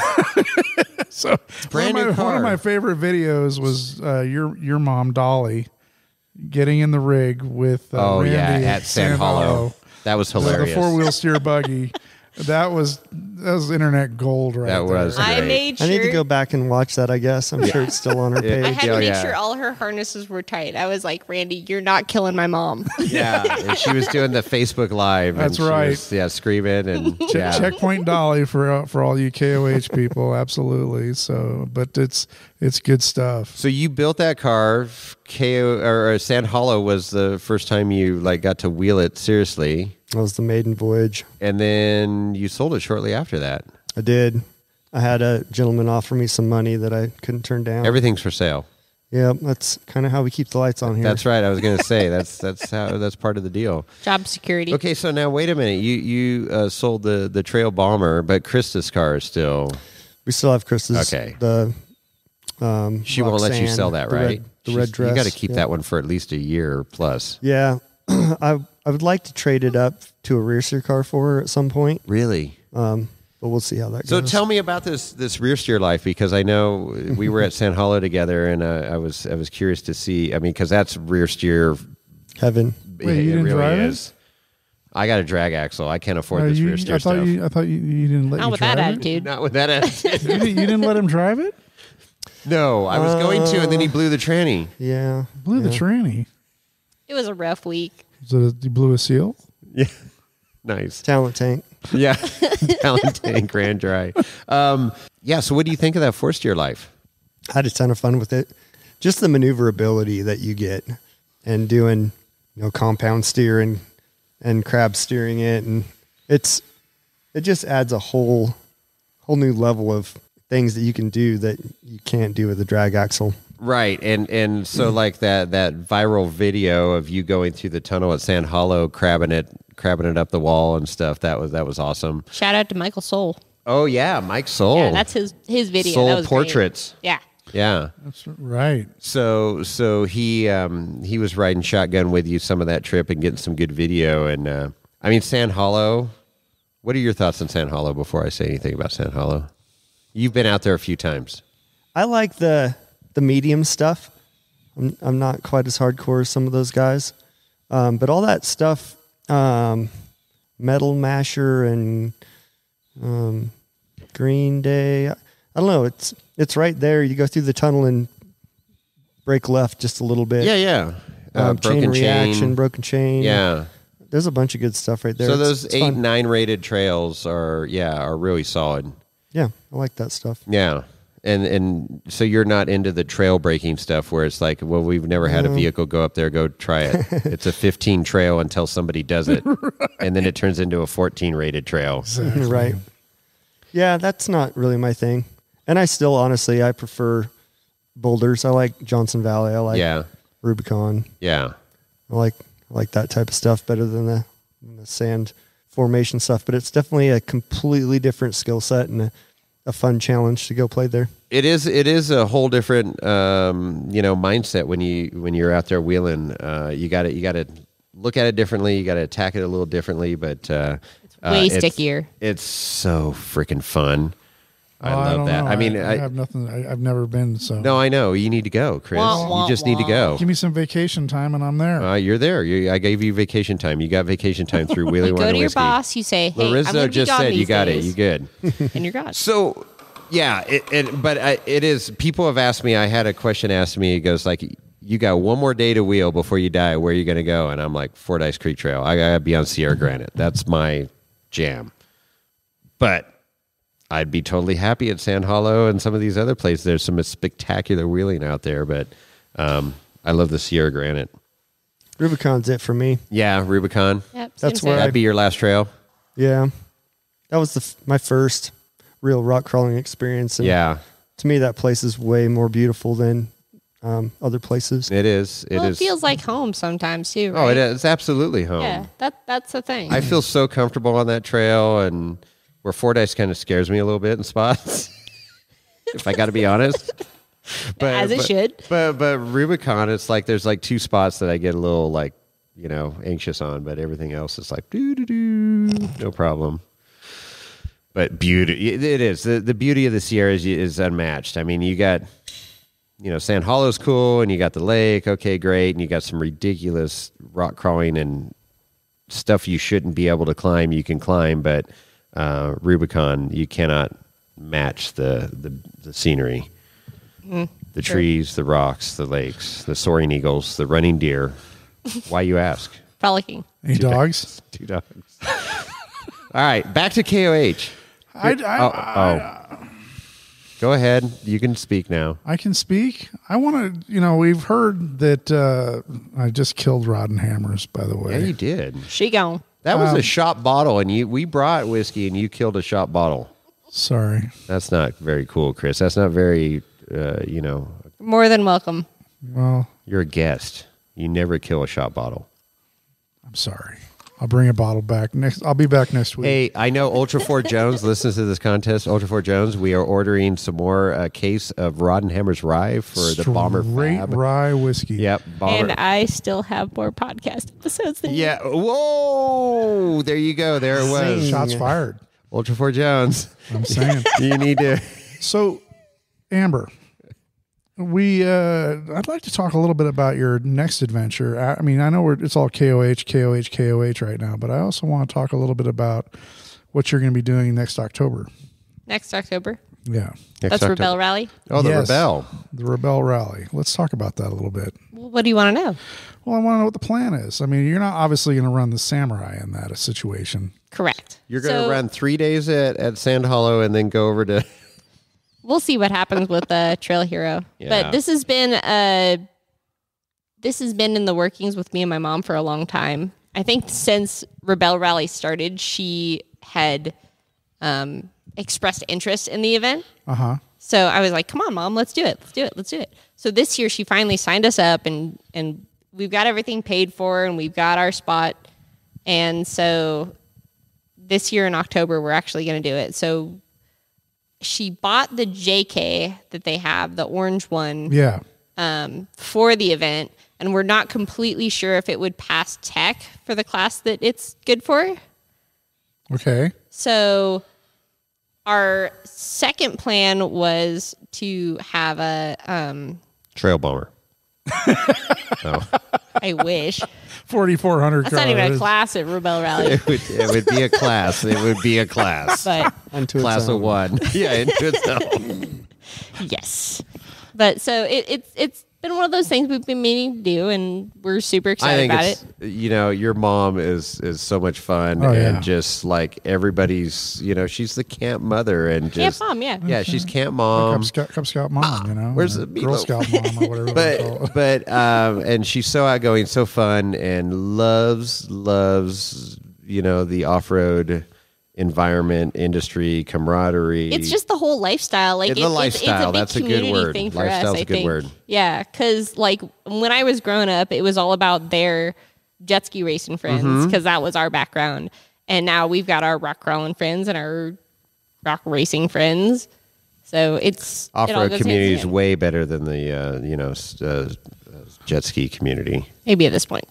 So brand new one car. of my favorite videos was your mom Dolly getting in the rig with Randy at Sand Hollow. That was The hilarious. 4-wheel steer buggy. That was internet gold right That was there. I great. made I sure. need to go back and watch that, I guess. I'm sure it's still on her Yeah. I page. had to Oh, make yeah. sure all her harnesses were tight. I was like, Randy, you're not killing my mom. Yeah, and she was doing the Facebook Live. That's and she right. was, screaming and yeah. Checkpoint Dolly for all you KOH people, absolutely. So, but it's good stuff. So you built that car. Sand Hollow was the first time you got to wheel it seriously, That was the maiden voyage. and then you sold it shortly after that. I did. I had a gentleman offer me some money that I couldn't turn down. Everything's for sale. Yeah, that's kind of how we keep the lights on here. That's right. I was going to say that's part of the deal. Job security. Okay, so now wait a minute. You sold the Trail Bomber, but Krista's car is still. We still have Krista's. Okay. The She won't let you Roxanne, sell that, right? The red dress. You got to keep that one for at least a year plus. Yeah, I would like to trade it up to a rear steer car for her at some point. Really? But we'll see how that goes. So tell me about this rear steer life, because I know we were at San Hollow together, and I was curious to see. I mean, because that's rear steer Heaven. Wait, you didn't drive it? I got a drag axle. I can't afford this rear steer I thought stuff. I thought you didn't let Not you with drive that it? attitude. Not with that attitude. You didn't let him drive it? No, I was going to, and then he blew the tranny. Yeah. Blew the tranny. It was a rough week. So you blew a seal? Yeah, nice. Talent tank. Yeah, Talent Tank Grand Dry. Yeah. So, what do you think of that 4-steer life? I had a ton of fun with it. Just the maneuverability that you get, and doing, compound steer and crab steering it, and it just adds a whole new level of things that you can do that you can't do with a drag axle. Right, and so like that viral video of you going through the tunnel at San Hollow, crabbing it up the wall and stuff. That was awesome. Shout out to Michael Soul. Oh yeah, Mike Soul. Yeah, that's his video. Soul That was Portraits. Great. Yeah. Yeah. That's right. So he was riding shotgun with you some of that trip and getting some good video. And I mean, San Hollow. What are your thoughts on San Hollow before I say anything about San Hollow? You've been out there a few times. I like the medium stuff. I'm not quite as hardcore as some of those guys, but all that stuff, Metal Masher and Green Day. I don't know. It's right there. You go through the tunnel and brake left just a little bit. Yeah. Chain reaction, broken chain. Yeah. There's a bunch of good stuff right there. So those it's 8, fun. 9 rated trails are really solid. Yeah, I like that stuff. Yeah. And so you're not into the trail breaking stuff where it's like, well, we've never had a vehicle go up there, go try it. It's a 15 trail until somebody does it. Right. And then it turns into a 14 rated trail. Exactly. Right. Yeah, that's not really my thing. And I still, honestly, I prefer boulders. I like Johnson Valley. I like Rubicon. Yeah. I like that type of stuff better than the sand formation stuff. But it's definitely a completely different skill set and a fun challenge to go play there. It is a whole different mindset when you're out there wheeling. You got to look at it differently. You got to attack it a little differently. But it's way stickier. It's so freaking fun. I love don't that. know. I mean, I have nothing. I've never been. So no, I know you need to go, Chris. You just need to go. Give me some vacation time, and I'm there. You're there. I gave you vacation time. You got vacation time through Wheeling Wine Go and to your Whiskey. boss. You say, "Hey, I'm Lorizzo gonna be just gone said you these got days." it. You good? And you're gone. So, yeah. It is. People have asked me. I had a question asked me. It goes like, "You got one more day to wheel before you die. Where are you going to go?" And I'm like, Fordyce Creek Trail. I got to be on Sierra Granite. That's my jam. But I'd be totally happy at San Hollow and some of these other places. There's some spectacular wheeling out there, but I love the Sierra Granite. Rubicon's it for me. Yeah, Rubicon. Yep, That's same where same. That'd be your last trail. Yeah. That was my first real rock crawling experience. And Yeah, to me, that place is way more beautiful than other places. it is. It feels like home sometimes too. Right? Oh, it is. It's absolutely home. Yeah, that's the thing. I feel so comfortable on that trail, and where Fordyce kind of scares me a little bit in spots, if I got to be honest. As it should. But Rubicon, it's like there's like 2 spots that I get a little like anxious on, but everything else is like no problem. But beauty, it is the beauty of the Sierras is unmatched. I mean, you got San Hollow's cool, and you got the lake, okay, great, and you got some ridiculous rock crawling and stuff you shouldn't be able to climb. You can climb, but Rubicon, you cannot match the scenery. The trees, the rocks, the lakes, the soaring eagles, the running deer. Why, you ask? Frolicking. Any dogs? 2 dogs. All right, back to KOH. Go ahead. You can speak now. I can speak. I want to. We've heard that I just killed Rod and Hammers. By the way, Yeah, you did. She gone. That was a shop bottle, and we brought whiskey, and you killed a shop bottle. Sorry. That's not very cool, Chris. That's not very, More than welcome. Well, you're a guest. You never kill a shot bottle. I'm sorry. I'll bring a bottle back next. I'll be back next week. Hey, I know Ultra 4 Jones listens to this contest. Ultra 4 Jones, we are ordering some more case of Rod and Hammer's rye for the Bomber Straight Fab. rye whiskey. Yep, Bomber. And I still have more podcast episodes than you. Yeah. Whoa. There you go. There it was. Shots fired. Ultra 4 Jones. I'm saying. You need to. So, Amber, I'd like to talk a little bit about your next adventure. I mean, I know it's all KOH right now, but I also want to talk a little bit about what you're going to be doing next October. Next October. Yeah. That's Rebel Rally. Oh, the Yes, Rebel. The Rebel Rally. Let's talk about that a little bit. Well, what do you want to know? Well, I want to know what the plan is. I mean, you're not obviously going to run the Samurai in that situation. Correct. You're going to run 3 days at Sand Hollow and then go over to. We'll see what happens with Trail Hero. Yeah. But this has been in the workings with me and my mom for a long time. I think since Rebel Rally started, she had expressed interest in the event. Uh-huh. So I was like, come on, Mom, let's do it. So this year she finally signed us up and we've got everything paid for and we've got our spot. And so this year in October, we're actually going to do it. So she bought the JK that they have, the orange one, Yeah. for the event. And we're not completely sure if it would pass tech for the class that it's good for. Okay. So our second plan was to have a Trail Bomber. I wish. 4,400 That's not even a class at Rebel Rally. It would be a class. It would be a class. But Unto its Class own. of one. Yeah, into itself. yes. But so it's been one of those things we've been meaning to do and we're super I excited think about it's, it. your mom is so much fun Oh, and yeah. just like everybody's, she's the camp mother and Camp just. Mom, yeah. Yeah, she's camp mom. Cub Scout mom, where's the Girl meatloaf? Scout mom or whatever they call it. But and she's so outgoing, so fun, and loves the off-road environment, industry, camaraderie. It's just the whole lifestyle. Like It's the lifestyle. It's a big That's a good community word. thing for Lifestyle's us, I a good think. word. Yeah, because like when I was growing up, it was all about their jet ski racing friends because that was our background. And now we've got our rock crawling friends and our rock racing friends. So it all off-road goes community hand in is hand. way better than the jet ski community. Maybe at this point.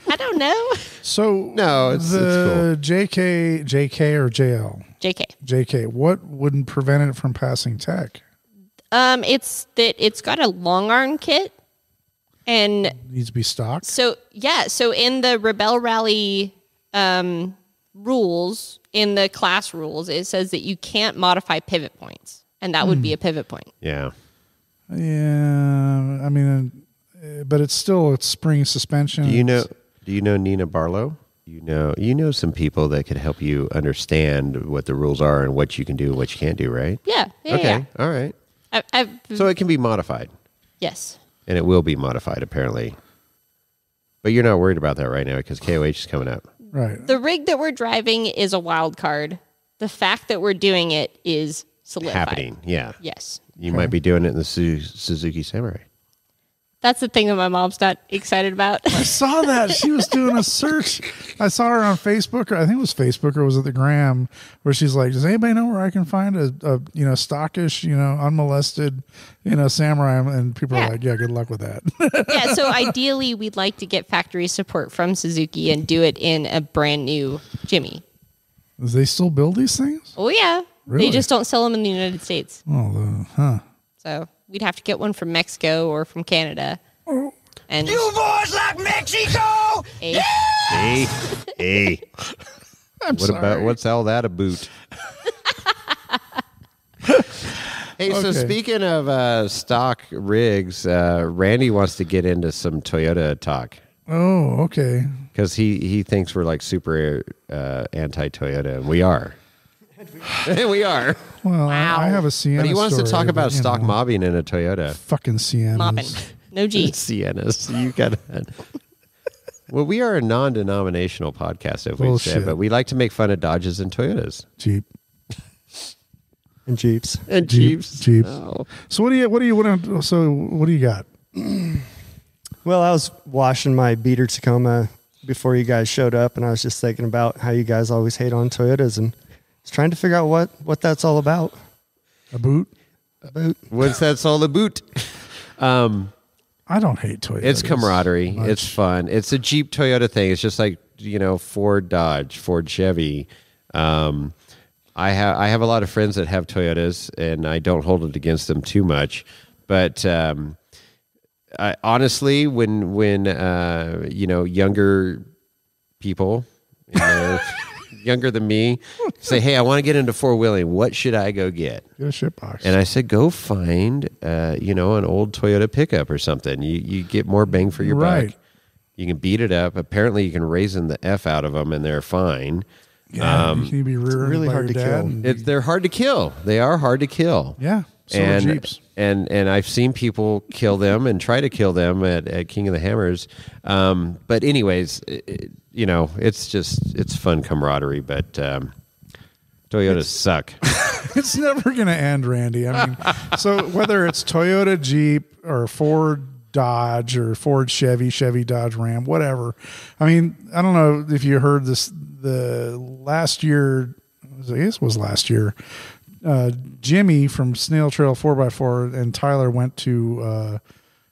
I don't know. So No, it's the JK or JL? JK. JK, what would prevent it from passing tech? It's that it's got a long arm kit. And Needs to be stocked? so in the Rebel Rally rules, in the class rules, it says that you can't modify pivot points. And that would be a pivot point. Yeah. Yeah, I mean, but it's spring suspension. Do you know Nina Barlow? You know some people that could help you understand what the rules are and what you can do and what you can't do, right? Yeah. Okay. All right. So it can be modified, Yes. and it will be modified apparently. But you're not worried about that right now because KOH is coming up. Right. The rig that we're driving is a wild card. The fact that we're doing it is solidified. Happening. Yeah. Yes. You might be doing it in the Suzuki Samurai. That's the thing that my mom's not excited about. I saw that. She was doing a search. I saw her on Facebook, or I think it was Facebook, or was it the Gram, where she's like, does anybody know where I can find a stockish, unmolested, Samurai? And people are like, yeah, good luck with that. Yeah, so ideally we'd like to get factory support from Suzuki and do it in a brand new Jimmy. Do they still build these things? Oh yeah. Really? They just don't sell them in the United States. Oh, So we'd have to get one from Mexico or from Canada. And You boys like Mexico? Hey. What's all that about? Hey, so Okay. speaking of stock rigs, Randy wants to get into some Toyota talk Oh, okay. because he thinks we're like super anti-Toyota, and we are. We are. Well, Wow. I have a Sienna. But he wants to story, talk about but, stock mobbing in a Toyota. Fucking Siennas. mopping. No G. Siennas. You got that. Well, we are a non-denominational podcast, as we Bullshit. said, but we like to make fun of Dodges and Toyotas. Jeep. And Jeeps. And Jeeps. Jeeps. Oh. So what do you got? Well, I was washing my beater Tacoma before you guys showed up, and I was just thinking about how you guys always hate on Toyotas, and was trying to figure out what that's all about. A boot? A boot. What's that all about? I don't hate Toyotas. It's camaraderie. much. It's fun. It's a Jeep Toyota thing. It's just like, Ford Dodge, Ford Chevy. I have a lot of friends that have Toyotas, and I don't hold it against them too much. But honestly, when younger people, younger than me, say, "Hey, I want to get into four-wheeling. What should I go get?" Get a shit box. And I said, "Go find an old Toyota pickup or something. You get more bang for your Right. buck. You can beat it up. Apparently, you can raisin the F out of them, and they're fine." Yeah, can you be rear-ended really by hard your to dad? kill. They're hard to kill. They are hard to kill. Yeah, so are Jeeps. And I've seen people kill them and try to kill them at King of the Hammers. But anyways, it's fun camaraderie. But Toyotas suck. It's never going to end, Randy. I mean, so whether it's Toyota, Jeep, or Ford, Dodge, or Ford, Chevy, Dodge, Ram, whatever. I mean, I don't know if you heard this. The last year, I guess it was last year. Jimmy from Snail Trail 4x4 and Tyler went to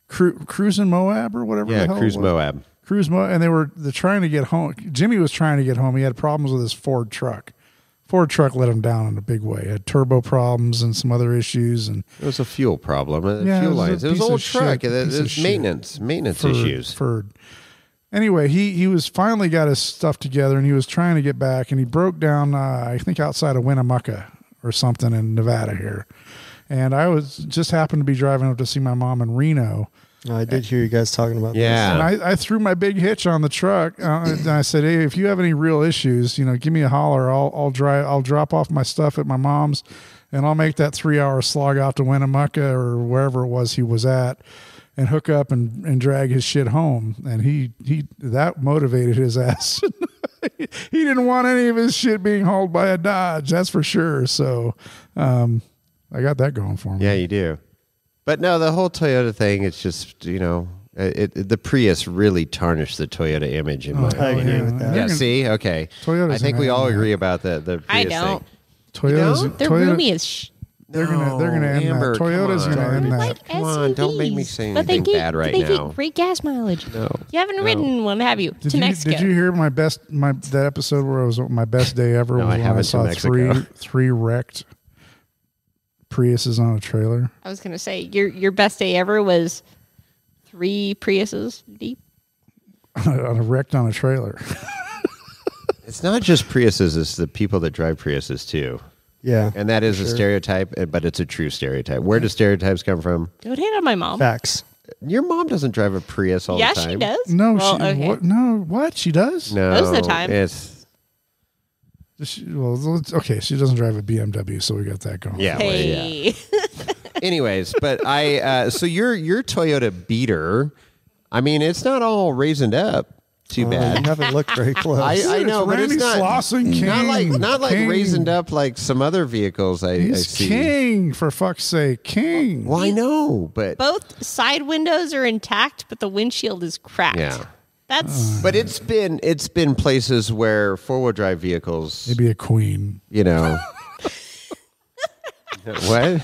Cruise in Moab or whatever. Yeah, the hell Cruise it was. Moab. Cruise Moab, and they're trying to get home. Jimmy was trying to get home. He had problems with his Ford truck. Ford truck let him down in a big way. It had turbo problems and some other issues, and It was a fuel problem. Yeah, Fuel it was a lines. It was piece an of old truck. shit, It piece of was shit. maintenance Ford- issues. Ford. Anyway, he was finally got his stuff together, and he was trying to get back, and he broke down, I think outside of Winnemucca or something in Nevada here. And I was just happened to be driving up to see my mom in Reno. I did hear you guys talking about Yeah. And I threw my big hitch on the truck, and I said, "Hey, if you have any real issues, give me a holler. I'll drop off my stuff at my mom's, and I'll make that 3-hour slog out to Winnemucca or wherever it was he was at, and hook up and drag his shit home." And he that motivated his ass. He didn't want any of his shit being hauled by a Dodge, that's for sure. So I got that going for him. Yeah, you do. But no, the whole Toyota thing, it's just, the Prius really tarnished the Toyota image in my I opinion. agree with that. They're Yeah, gonna- see? Okay. Toyota's I think we gonna all end agree that. about the Prius I don't. thing. Toyota's They're Toyota- roomy as sh. They're gonna end Amber, that. Toyota's come gonna on. end They're that. like Come on, don't make me SUVs, say but they anything get, bad right they now. get great gas mileage. No. You haven't ridden one, have you? Did to you, Mexico. did you hear that episode where it was my best day ever? No, was I when haven't I to saw Mexico. three wrecked Priuses on a trailer. I was gonna say your best day ever was 3 Priuses deep. On a wrecked on a trailer. It's not just Priuses, it's the people that drive Priuses too. Yeah. And that is a stereotype, but it's a true stereotype. Where do stereotypes come from? Don't hate on my mom. Facts. Your mom doesn't drive a Prius all Yeah, the time. she does. No, Well, she okay. what? No, what she does? No, Most of the time. It's Okay, she doesn't drive a BMW, so we got that going. yeah. well, yeah. Hey. Anyways, but so your Toyota Beater, I mean, it's not all raisined up too You bad. haven't looked very close. I know, It's but it's Randy not Slawson, king, not like king. raisined up like some other vehicles I He's see. king, for fuck's sake, king. Well, I know, but Both side windows are intact, but the windshield is cracked. yeah. That's But it's been places where 4-wheel drive vehicles, Maybe a queen. What?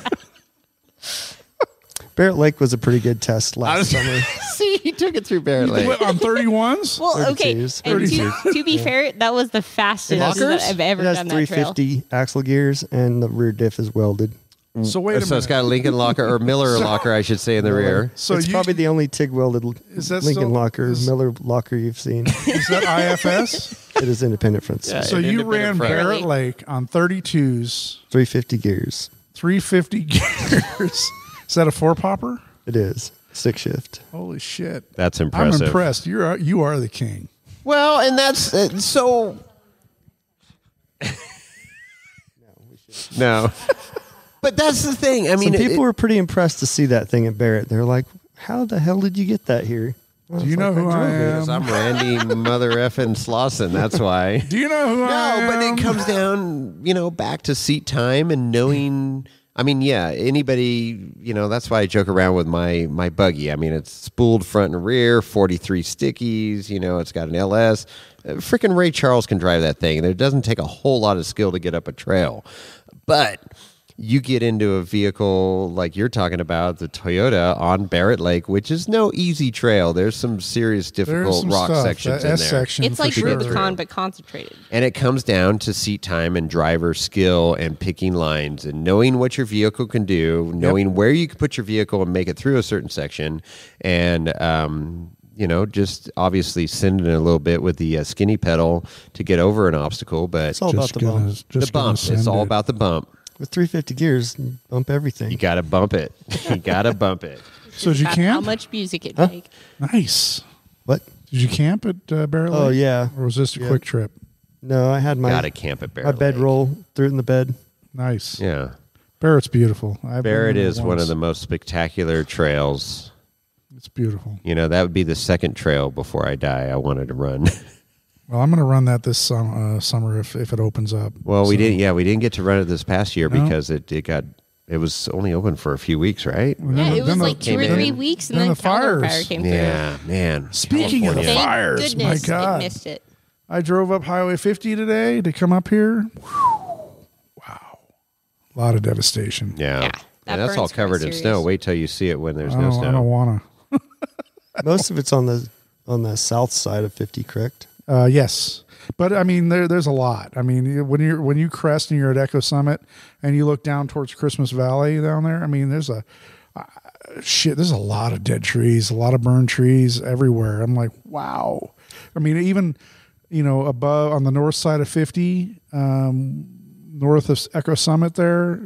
Barrett Lake was a pretty good test last summer. See, he took it through Barrett Lake. What, on 31s? well, okay. 32s. And to be fair, that was the fastest Lockers? that I've ever It has done that trail. 350 axle gears, and the rear diff is welded. So wait a So minute. it's got a Lincoln locker or Miller locker, I should say, in the rear. So It's probably the only TIG welded Is that Lincoln still- locker, is- Miller locker you've seen. Is that IFS? It is independent front seat. Yeah. So an you independent ran front. Barrett Lake on 32s, 350 gears. 350 gears. Is that a 4-popper? It is 6 shift. Holy shit. That's impressive. I'm impressed. You are the king. Well, and that's so. No. But that's the thing. I mean, Some people were pretty impressed to see that thing at Barrett. They're like, "How the hell did you get that here?" Do you know who I Because am? I'm Randy Mother effing Slawson. That's why. Do you know who I am? No, but it comes down, back to seat time and knowing. I mean, yeah, anybody, that's why I joke around with my buggy. I mean, it's spooled front and rear, 43 stickies, it's got an LS. Freaking Ray Charles can drive that thing. It doesn't take a whole lot of skill to get up a trail. But you get into a vehicle like you're talking about, the Toyota on Barrett Lake, which is no easy trail. There's some serious difficult rock sections in there. Section It's for like sure. Rubicon, but concentrated. And it comes down to seat time and driver skill and picking lines and knowing what your vehicle can do, knowing where you can put your vehicle and make it through a certain section, and just obviously sending it a little bit with the skinny pedal to get over an obstacle. But It's all about the bump. the bump. It's all about the bump. With 350 gears, you bump everything. You got to bump it. You got to bump it. So did you About camp? How much music it make? Nice. What? Did you camp at Barrett Lake? Oh, yeah. Or was this a quick trip? No, I had Got to camp at my Barrett. bedroll, threw it in the bed. Nice. Yeah. Barrett's beautiful. I've been Barrett there is one once. of the most spectacular trails. It's beautiful. That would be the second trail before I die I wanted to run. Well, I'm going to run that this summer if it opens up. Well, we So- didn't. Yeah, we didn't get to run it this past year No? because it was only open for a few weeks, right? Yeah, it was like 2 or came 3 in. weeks, and then then the California fires. fire came through. Yeah, man. Speaking of the California. Thank fires, my goodness God. it missed it. I drove up Highway 50 today to come up here. Wow. A lot of devastation. Yeah, Yeah, that and that's all burns covered in pretty snow. serious. Wait till you see it when there's I no don't snow. want to. Most of it's on the south side of 50, correct? Yes. But I mean, there's a lot. I mean, when you crest and you're at Echo Summit and you look down towards Christmas Valley down there, I mean, there's a lot of dead trees, a lot of burned trees everywhere. I'm like, wow. I mean, even, above on the north side of 50, north of Echo Summit there.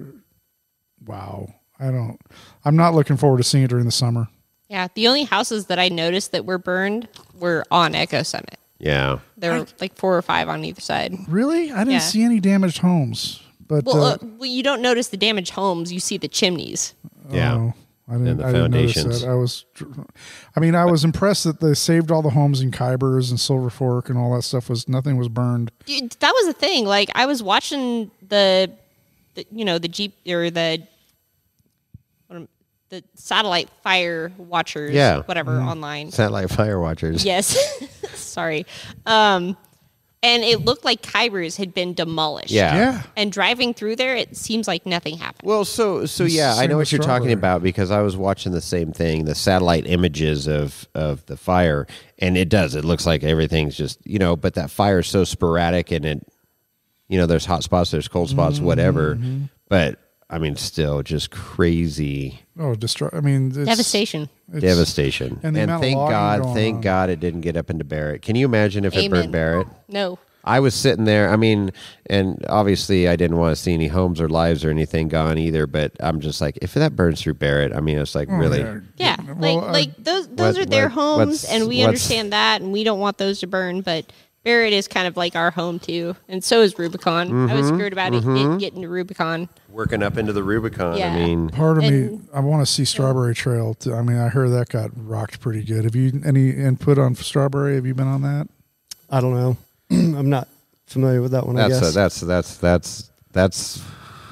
Wow. I'm not looking forward to seeing it during the summer. Yeah, the only houses that I noticed that were burned were on Echo Summit. Yeah, There were like 4 or 5 on either side. Really? I didn't Yeah. see any damaged homes, but Well, you don't notice the damaged homes; you see the chimneys. yeah. oh, I didn't, And the I didn't notice foundations. that. I was impressed that they saved all the homes in Kybers and Silver Fork and all that stuff. Nothing was burned. Dude, that was the thing. Like I was watching the Jeep or the satellite fire watchers, Yeah. whatever, online. Satellite fire watchers. Yes, sorry. And it looked like Kybers had been demolished. Yeah. Yeah. And driving through there, it seems like nothing happened. Well, so yeah, I Same know with what you're talking Strawberry. about because I was watching the same thing, the satellite images of the fire, and it looks like everything's just, but that fire is so sporadic and it, there's hot spots, there's cold spots, whatever. But I mean, still just crazy Oh, I mean, it's, Devastation. it's- devastation. and the amount of thank logging going thank on. God it didn't get up into Barrett. Can you imagine if it Amen. burned Barrett? No. I was sitting there. I mean, and obviously I didn't want to see any homes or lives or anything gone either. But I'm just like, if that burns through Barrett, I mean, it's like really. Yeah, Well, like those What- are their what- homes, what's- and we what's- understand that, and we don't want those to burn. But Barrett is kind of like our home too, and so is Rubicon. I was scared about it getting to Rubicon. Working up into the Rubicon. Yeah. I mean, Part of me, And- I want to see Strawberry Trail. I mean, I heard that got rocked pretty good. Have you any input on Strawberry? Have you been on that? I don't know. I'm not familiar with that one, I guess. that's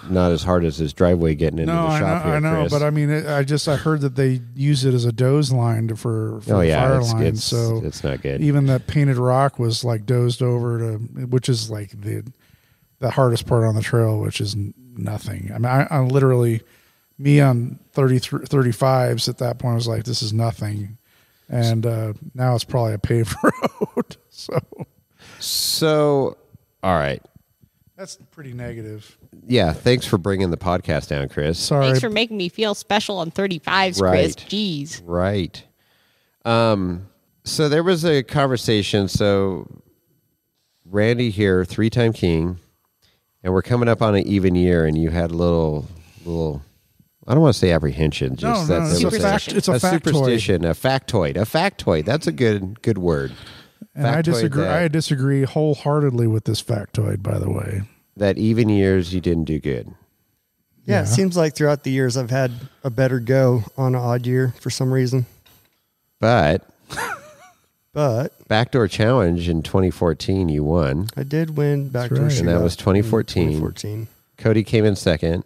not as hard as his driveway getting into the shop here, I know, Chris. but I mean, I heard that they use it as a doze line for oh yeah, fire it's, line. it's, So it's not good. even that painted rock was like dozed over to, which is like the hardest part on the trail, which is nothing. I mean, I literally, me on 35s at that point was like, this is nothing. And now it's probably a paved road. So, all right. That's pretty negative. Yeah, thanks for bringing the podcast down, Chris. Sorry. Thanks for making me feel special on 35s, Chris. Right. Jeez. Right. So there was a conversation. So Randy here, 3-time king, and we're coming up on an even year, and you had a little. I don't want to say apprehension. Just No, that it's there a was fact. It's a factoid. superstition, a factoid. That's a good word. And I Factoid disagree. that- I disagree wholeheartedly with this factoid, by the way. That even years you didn't do good. Yeah, Yeah. it seems like throughout the years I've had a better go on an odd year for some reason. But But Backdoor Challenge in 2014, you won. I did win backdoor right. And that was 2014. 2014. Cody came in second.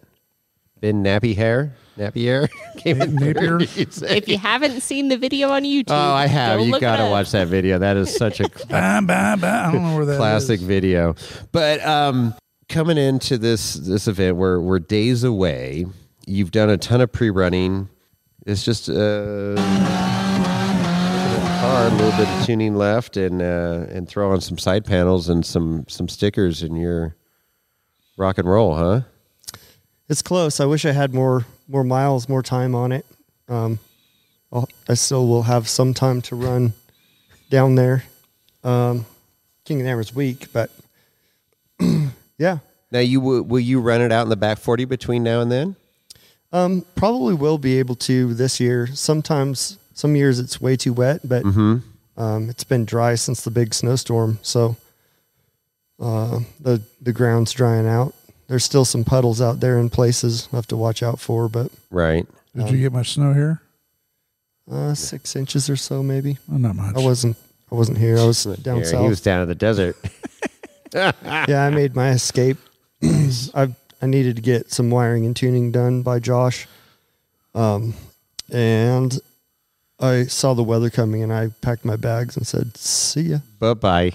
Ben Napier came in Napier? third. you'd say. If you haven't seen the video on YouTube, Oh, I have. go You look got it to up. watch that video. That is such a Bam, bam, bam. I don't know where that classic is. video. But coming into this event, we're days away. You've done a ton of pre-running. It's just car, a little bit of tuning left, and throw on some side panels and some stickers, and you're rock and roll, huh? It's close. I wish I had more miles, more time on it. I still will have some time to run down there. King and Hammer's week, but yeah. Now, will you run it out in the back 40 between now and then? Probably will be able to this year. Sometimes, some years it's way too wet, but it's been dry since the big snowstorm, so the ground's drying out. There's still some puddles out there in places I have to watch out for, but Right. Did you get much snow here? 6 inches or so maybe. Oh, not much. I wasn't here. I was down Here, south. he was down in the desert. Yeah, I made my escape. I needed to get some wiring and tuning done by Josh. And I saw the weather coming and I packed my bags and said, "See ya." Bye-bye.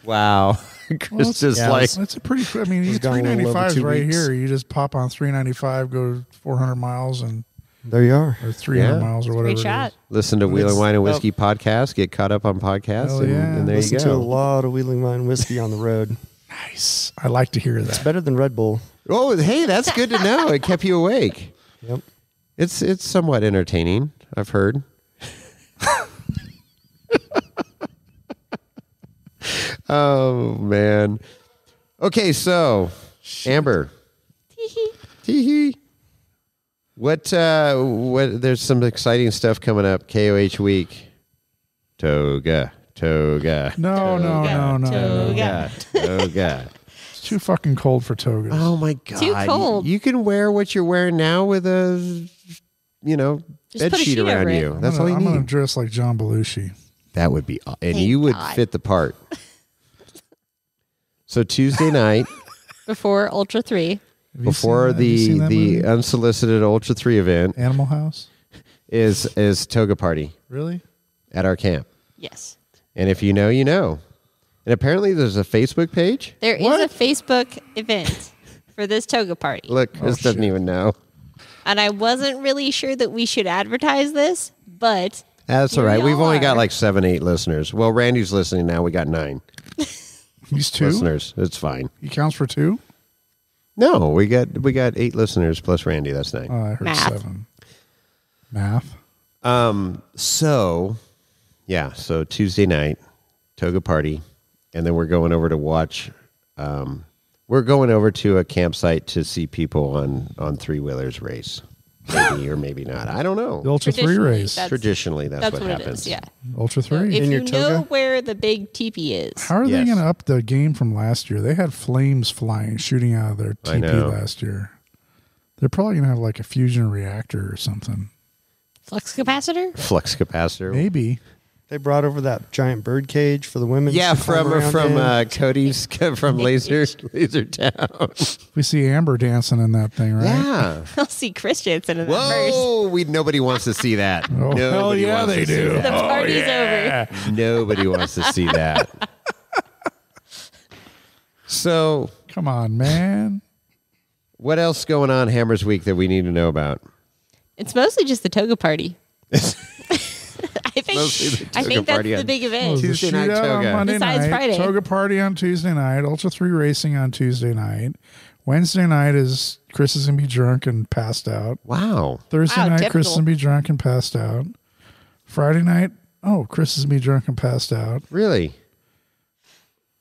Wow. Chris is yeah, like, It's a pretty. I mean, was gone a little over 395 is 2 right weeks. here. You just pop on 395, go 400 miles, and There you are. or 300 Yeah. miles or whatever. Great shot. listen to Wheel and It's- Wine and Whiskey podcast, get caught up on podcasts, Hell and, yeah. and there Listen you to a go. lot of Wheeling Wine whiskey on the road. Nice. I like to hear that. Better than Red Bull. Oh, hey, that's good to know. It kept you awake. Yep. It's somewhat entertaining, I've heard. Oh, man. Okay, so, Amber. Tee-hee. What, there's some exciting stuff coming up. KOH week. Toga. No. Toga. It's too fucking cold for togas. Oh my God. Too cold. You can wear what you're wearing now with a, Just bed put a sheet sheet around over it. you. That's all you I'm going to need. dress like John Belushi. That would be, and Thank you would God. fit the part. So Tuesday night, Before Ultra 3. Have you before seen that? Have you seen that the movie? unsolicited Ultra 3 event, Animal House. is toga party Really? at our camp. Yes. And if you know, you know. And apparently there's a Facebook page. There is a Facebook event for this toga party. Look, Chris doesn't shit. even know. And I wasn't really sure that we should advertise this, but That's all Here right. we We've only are. got like 7, 8 listeners. Well, Randy's listening now. We got 9 He's two. listeners. It's fine. He counts for two. No, we got 8 listeners plus Randy. That's 9. Oh, I heard Math. 7. Math. So Tuesday night, toga party, and then we're going over to watch. We're going over to a campsite to see people on 3-wheelers race, maybe or maybe not. I don't The know. Ultra 3 Traditionally, race. Traditionally, that's what what happens. it is. Yeah. Ultra 3. If In you your know toga? where the big teepee is, How are they Yes. going to up the game from last year? They had flames shooting out of their I TP know. last year. They're probably going to have like a fusion reactor or something. flux capacitor. Flux capacitor. Maybe. They brought over that giant bird cage for the women. Yeah, to climb around in. Cody's from Laser Town. We see Amber dancing in that thing, right? Yeah. I'll see Chris Jensen in that first. Whoa! Nobody wants to see that. Oh, Nobody hell yeah, wants they to see do. The that. party's over. Nobody wants to see that. So, Come on, man. what else going on Hammers Week that we need to know about? It's mostly just the toga party. mostly the I toga think that's party the on- big Oh, event. the Tuesday night shootout toga. on Monday Besides night, Friday. Toga party on Tuesday night, Ultra 3 racing on Tuesday night. Wednesday night is Chris is going to be drunk and passed out. Wow. Thursday Wow, night, Chris typical. is going to be drunk and passed out. Friday night, Chris is going to be drunk and passed out. Really?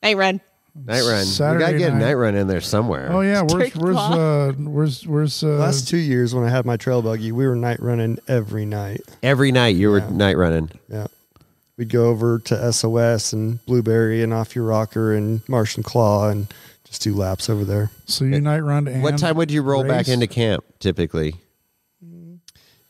Night run. Night run. We Saturday got to get a night. night run in there somewhere. Oh yeah, where's Turkey Last 2 years when I had my trail buggy, we were night running every night. Every night you were night running. Yeah. We'd go over to SOS and Blueberry and Off Your Rocker and Martian Claw and just do laps over there. So you night run and What time would you roll back race? into camp typically?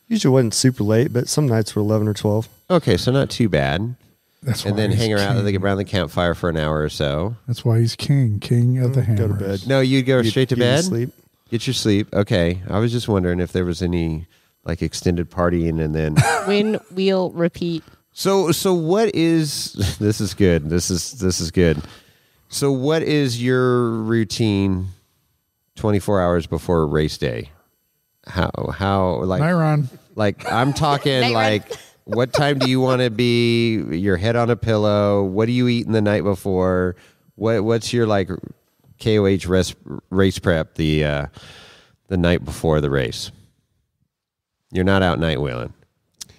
Usually wasn't super late, but some nights were 11 or 12. Okay, so not too bad. That's And why then he's hang around king. around the campfire for an hour or so. That's why he's king of the hammers. Go to bed. No, you'd go straight to Get your bed? sleep. Get your sleep. Okay. I was just wondering if there was any like extended partying and then Win, wheel, repeat. So what is this is good. This is good. So what is your routine 24 hours before race day? How like Night run. like I'm talking Night run. like what time do you want to be your head on a pillow? What do you eat in the night before? What's your like KOH race prep the night before the race? You're not out night wheeling.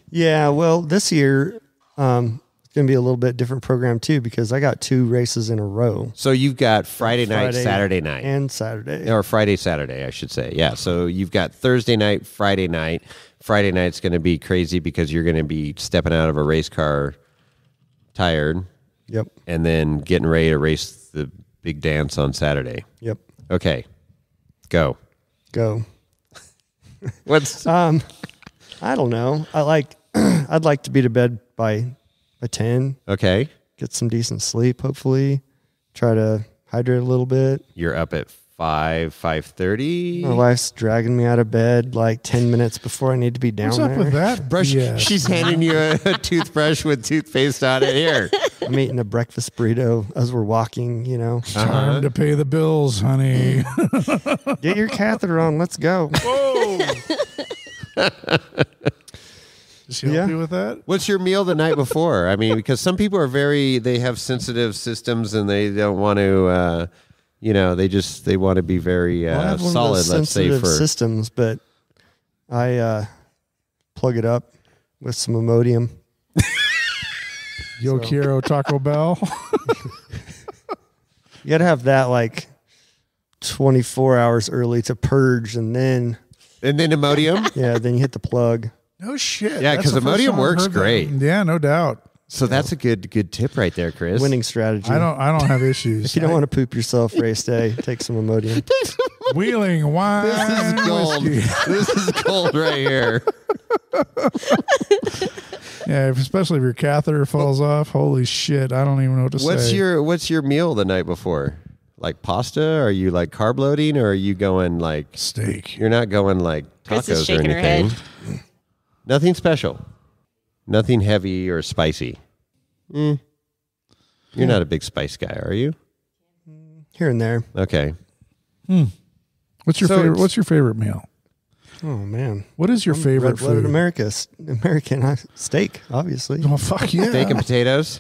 Yeah, well, this year it's going to be a little bit different program too because I got 2 races in a row. So you've got Friday night, Friday Saturday night. and Saturday. Or Friday, Saturday, I should say. Yeah. So you've got Thursday night, Friday night. Friday night's going to be crazy because you're going to be stepping out of a race car tired Yep. and then getting ready to race the big dance on Saturday. Yep. Okay. Go. Go. What's I don't know. I'd like to be to bed by 10, okay? get some decent sleep hopefully. Try to hydrate a little bit. You're up at 5:30. My wife's dragging me out of bed like 10 minutes before I need to be down What's there. up with that? Brush. BS? She's handing you a toothbrush with toothpaste on it. Here. I'm eating a breakfast burrito as we're walking, you know. Time to pay the bills, honey. Get your catheter on. Let's go. Does she help Yeah. you with that? What's your meal the night before? I mean, because some people are they have sensitive systems and they don't want to, they want to be very Well, I have one of solid, those let's say, sensitive for. systems, but I plug it up with some Imodium. Yo quiero Taco Bell. You got to have that like 24 hours early to purge, and then Imodium? then you hit the plug. No shit. Yeah, That's 'cause the first Imodium time I've works heard that. great. Yeah, no doubt. So that's a good tip right there, Chris. Winning strategy. I don't have issues. If you don't want to poop yourself race day, take some Imodium. Wheeling wine. This is gold. whiskey. This is gold right here. Yeah, especially if your catheter falls off. Holy shit! I don't even know what to say. What's your meal the night before? Like pasta? Are you like carb loading, or are you going like Steak? you're not going like Chris is tacos or shaking her anything? head. Nothing special. Nothing heavy or spicy. You're not a big spice guy, are you? Here and there. Okay. What's your So favorite? it's- What's your favorite meal? Oh man, What is your favorite red-blooded food? American steak, obviously. Oh fuck yeah! Steak and potatoes.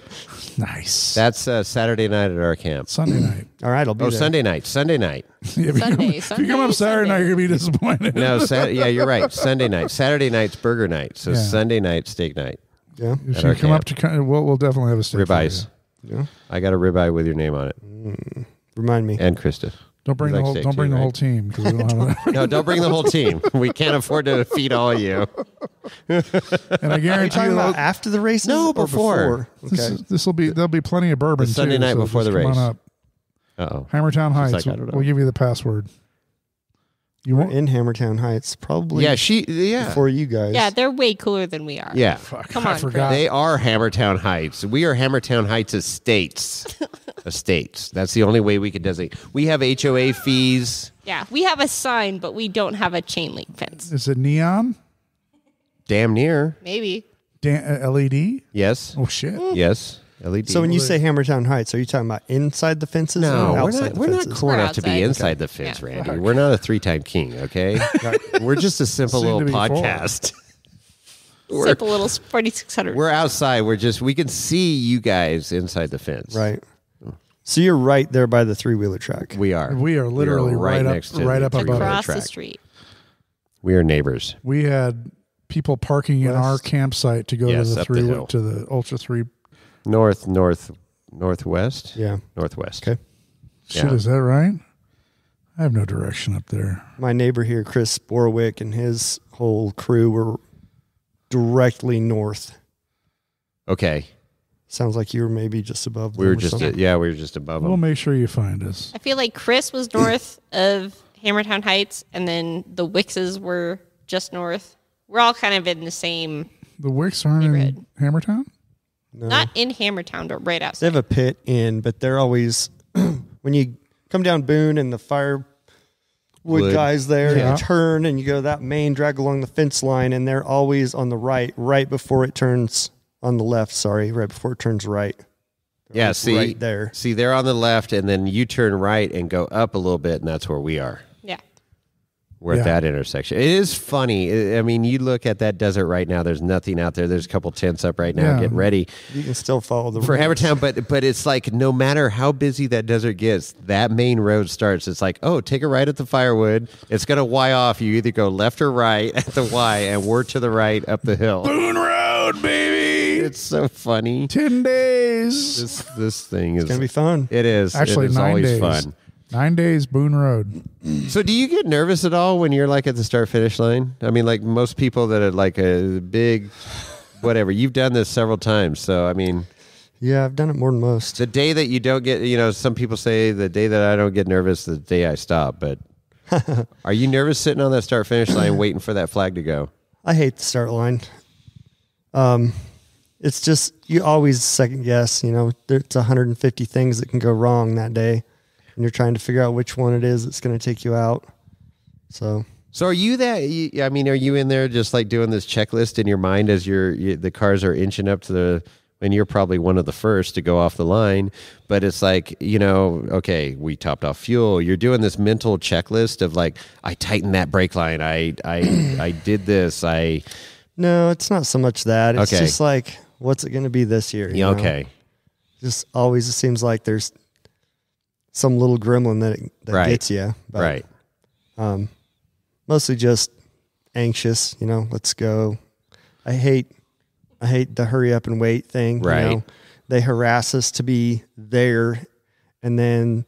Nice. That's Saturday night at our camp. Sunday night. All right, I'll be Oh, there. Sunday night. Sunday night. Yeah, if you come up Saturday night, you're gonna be disappointed. No, yeah, you're right. Sunday night. Saturday night's burger night. So Yeah. Sunday night, steak night. Yeah, If at you our come camp. up to, we'll definitely have a steak. for Ribeyes. you. yeah. I got a ribeye with your name on it. Remind me. And Krista. Don't bring You the like whole. steak Don't too, bring the right? whole team because we don't have enough. No, don't bring the whole team. We can't afford to feed all of you. And I Are you guarantee talking you, about after the races? No, or before. Okay. this will be. There'll be plenty of bourbon. The Sunday too, night so before just the come on race. up. Uh-oh. Hammertown Heights. like, I don't know. We'll give you the password. You We're won't. in Hammertown Heights, probably Yeah. before you guys. Yeah, they're way cooler than we are. Yeah. Fuck, Come I on, forgot. They are Hammertown Heights. We are Hammertown Heights Estates. Estates. That's the only way we could designate. We have HOA fees. Yeah, we have a sign, but we don't have a chain link fence. Is it neon? Damn near. Maybe. LED? Yes. Oh shit! Yes. LED. So when you say Hammertown Heights, are you talking about inside the fences No, or we're outside not. the We're not fences? cool We're enough to be outside. inside the fence, Yeah. Randy. We're not a 3-time king, okay? We're just a simple Seem little to be four. podcast. Simple little 4600. We're outside. We can see you guys inside the fence. Right. So you're right there by the 3-wheeler track. We are. We are literally right up- next to right the up above three-wheeler Across the track. street. We are neighbors. We had people parking in our campsite to go Yes, to the up the hill. to the Ultra 3. Northwest. Yeah. Northwest. Okay. Shit, Yeah. is that right? I have no direction up there. My neighbor here, Chris Borwick, and his whole crew were directly north. Okay. Sounds like you were maybe just above them. We were or just something. we were just above We'll them. make sure you find us. I feel like Chris was north of Hammertown Heights, and then the Wickses were just north we're all kind of in the same. The Wicks aren't in Hammertown? No. Not in Hammertown, but right They outside. have a pit in, but they're always when you come down Boone and the firewood guys there, Yeah. you turn and you go that main drag along the fence line, and they're always on the right before it turns on the left. Sorry, right before it turns right. They're Yeah, always see, right there. See, they're on the left, and then you turn right and go up a little bit, and that's where we are. Yeah. We're Yeah. at that intersection. It is funny. I mean, you look at that desert right now. There's nothing out there. There's a couple tents up right now Yeah. getting ready You can still follow the for roads. Hammertown, but it's like no matter how busy that desert gets, that main road starts. It's like, oh, take a right at the firewood. It's going to Y off. You either go left or right at the Y, and we're to the right up the hill. Boone Road, baby. It's so funny. 10 days. This thing is It's gonna be fun. It is. Actually, it is 9 always days. fun. 9 days, Boone Road. So do you get nervous at all when you're like at the start finish line? I mean, like most people that are like a big whatever, you've done this several times. So I mean, Yeah, I've done it more than most. the day that you don't get, some people say the day that I don't get nervous, the day I stop. But are you nervous sitting on that start finish line waiting for that flag to go? I hate the start line. It's just you always second guess. There's 150 things that can go wrong that day, and you're trying to figure out which one it is that's going to take you out. So So are you that? I mean, are you in there just like doing this checklist in your mind as the cars are inching up to the? And you're probably one of the first to go off the line, but it's like, okay, we topped off fuel. You're doing this mental checklist of like, I tightened that brake line. I did this. no, it's not so much that. It's Okay. just like, what's it going to be this year? you know? Okay. Just always it seems like there's some little gremlin that Right. gets you. But, Right. Mostly just anxious. Let's go. I hate the hurry up and wait thing. Right. They harass us to be there, and then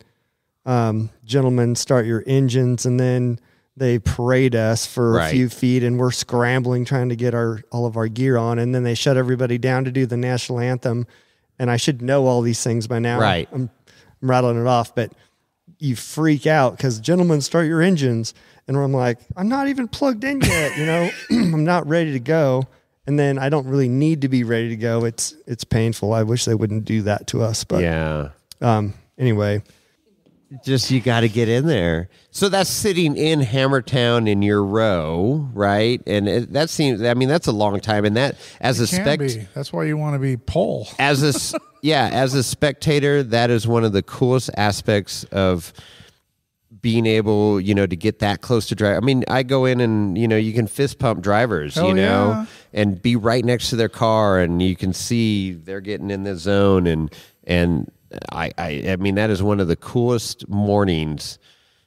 gentlemen start your engines, and then they parade us for Right. a few feet, and we're scrambling trying to get all of our gear on, and then they shut everybody down to do the national anthem. And I should know all these things by now. Right. I'm rattling it off, but you freak out because gentlemen start your engines, and I'm like, I'm not even plugged in yet. I'm not ready to go. And then I don't really need to be ready to go. It's painful. I wish they wouldn't do that to us. But Yeah. Anyway, Just you got to get in there. So that's sitting in Hammertown in your row, right? And that seems. I mean, that's a long time. And that as a Can be. That's why you want to be pole. as a spectator, that is one of the coolest aspects of being able, to get that close to drive. I mean, I go in and, you can fist pump drivers, Hell yeah. and be right next to their car, and you can see they're getting in the zone. And I mean, that is one of the coolest mornings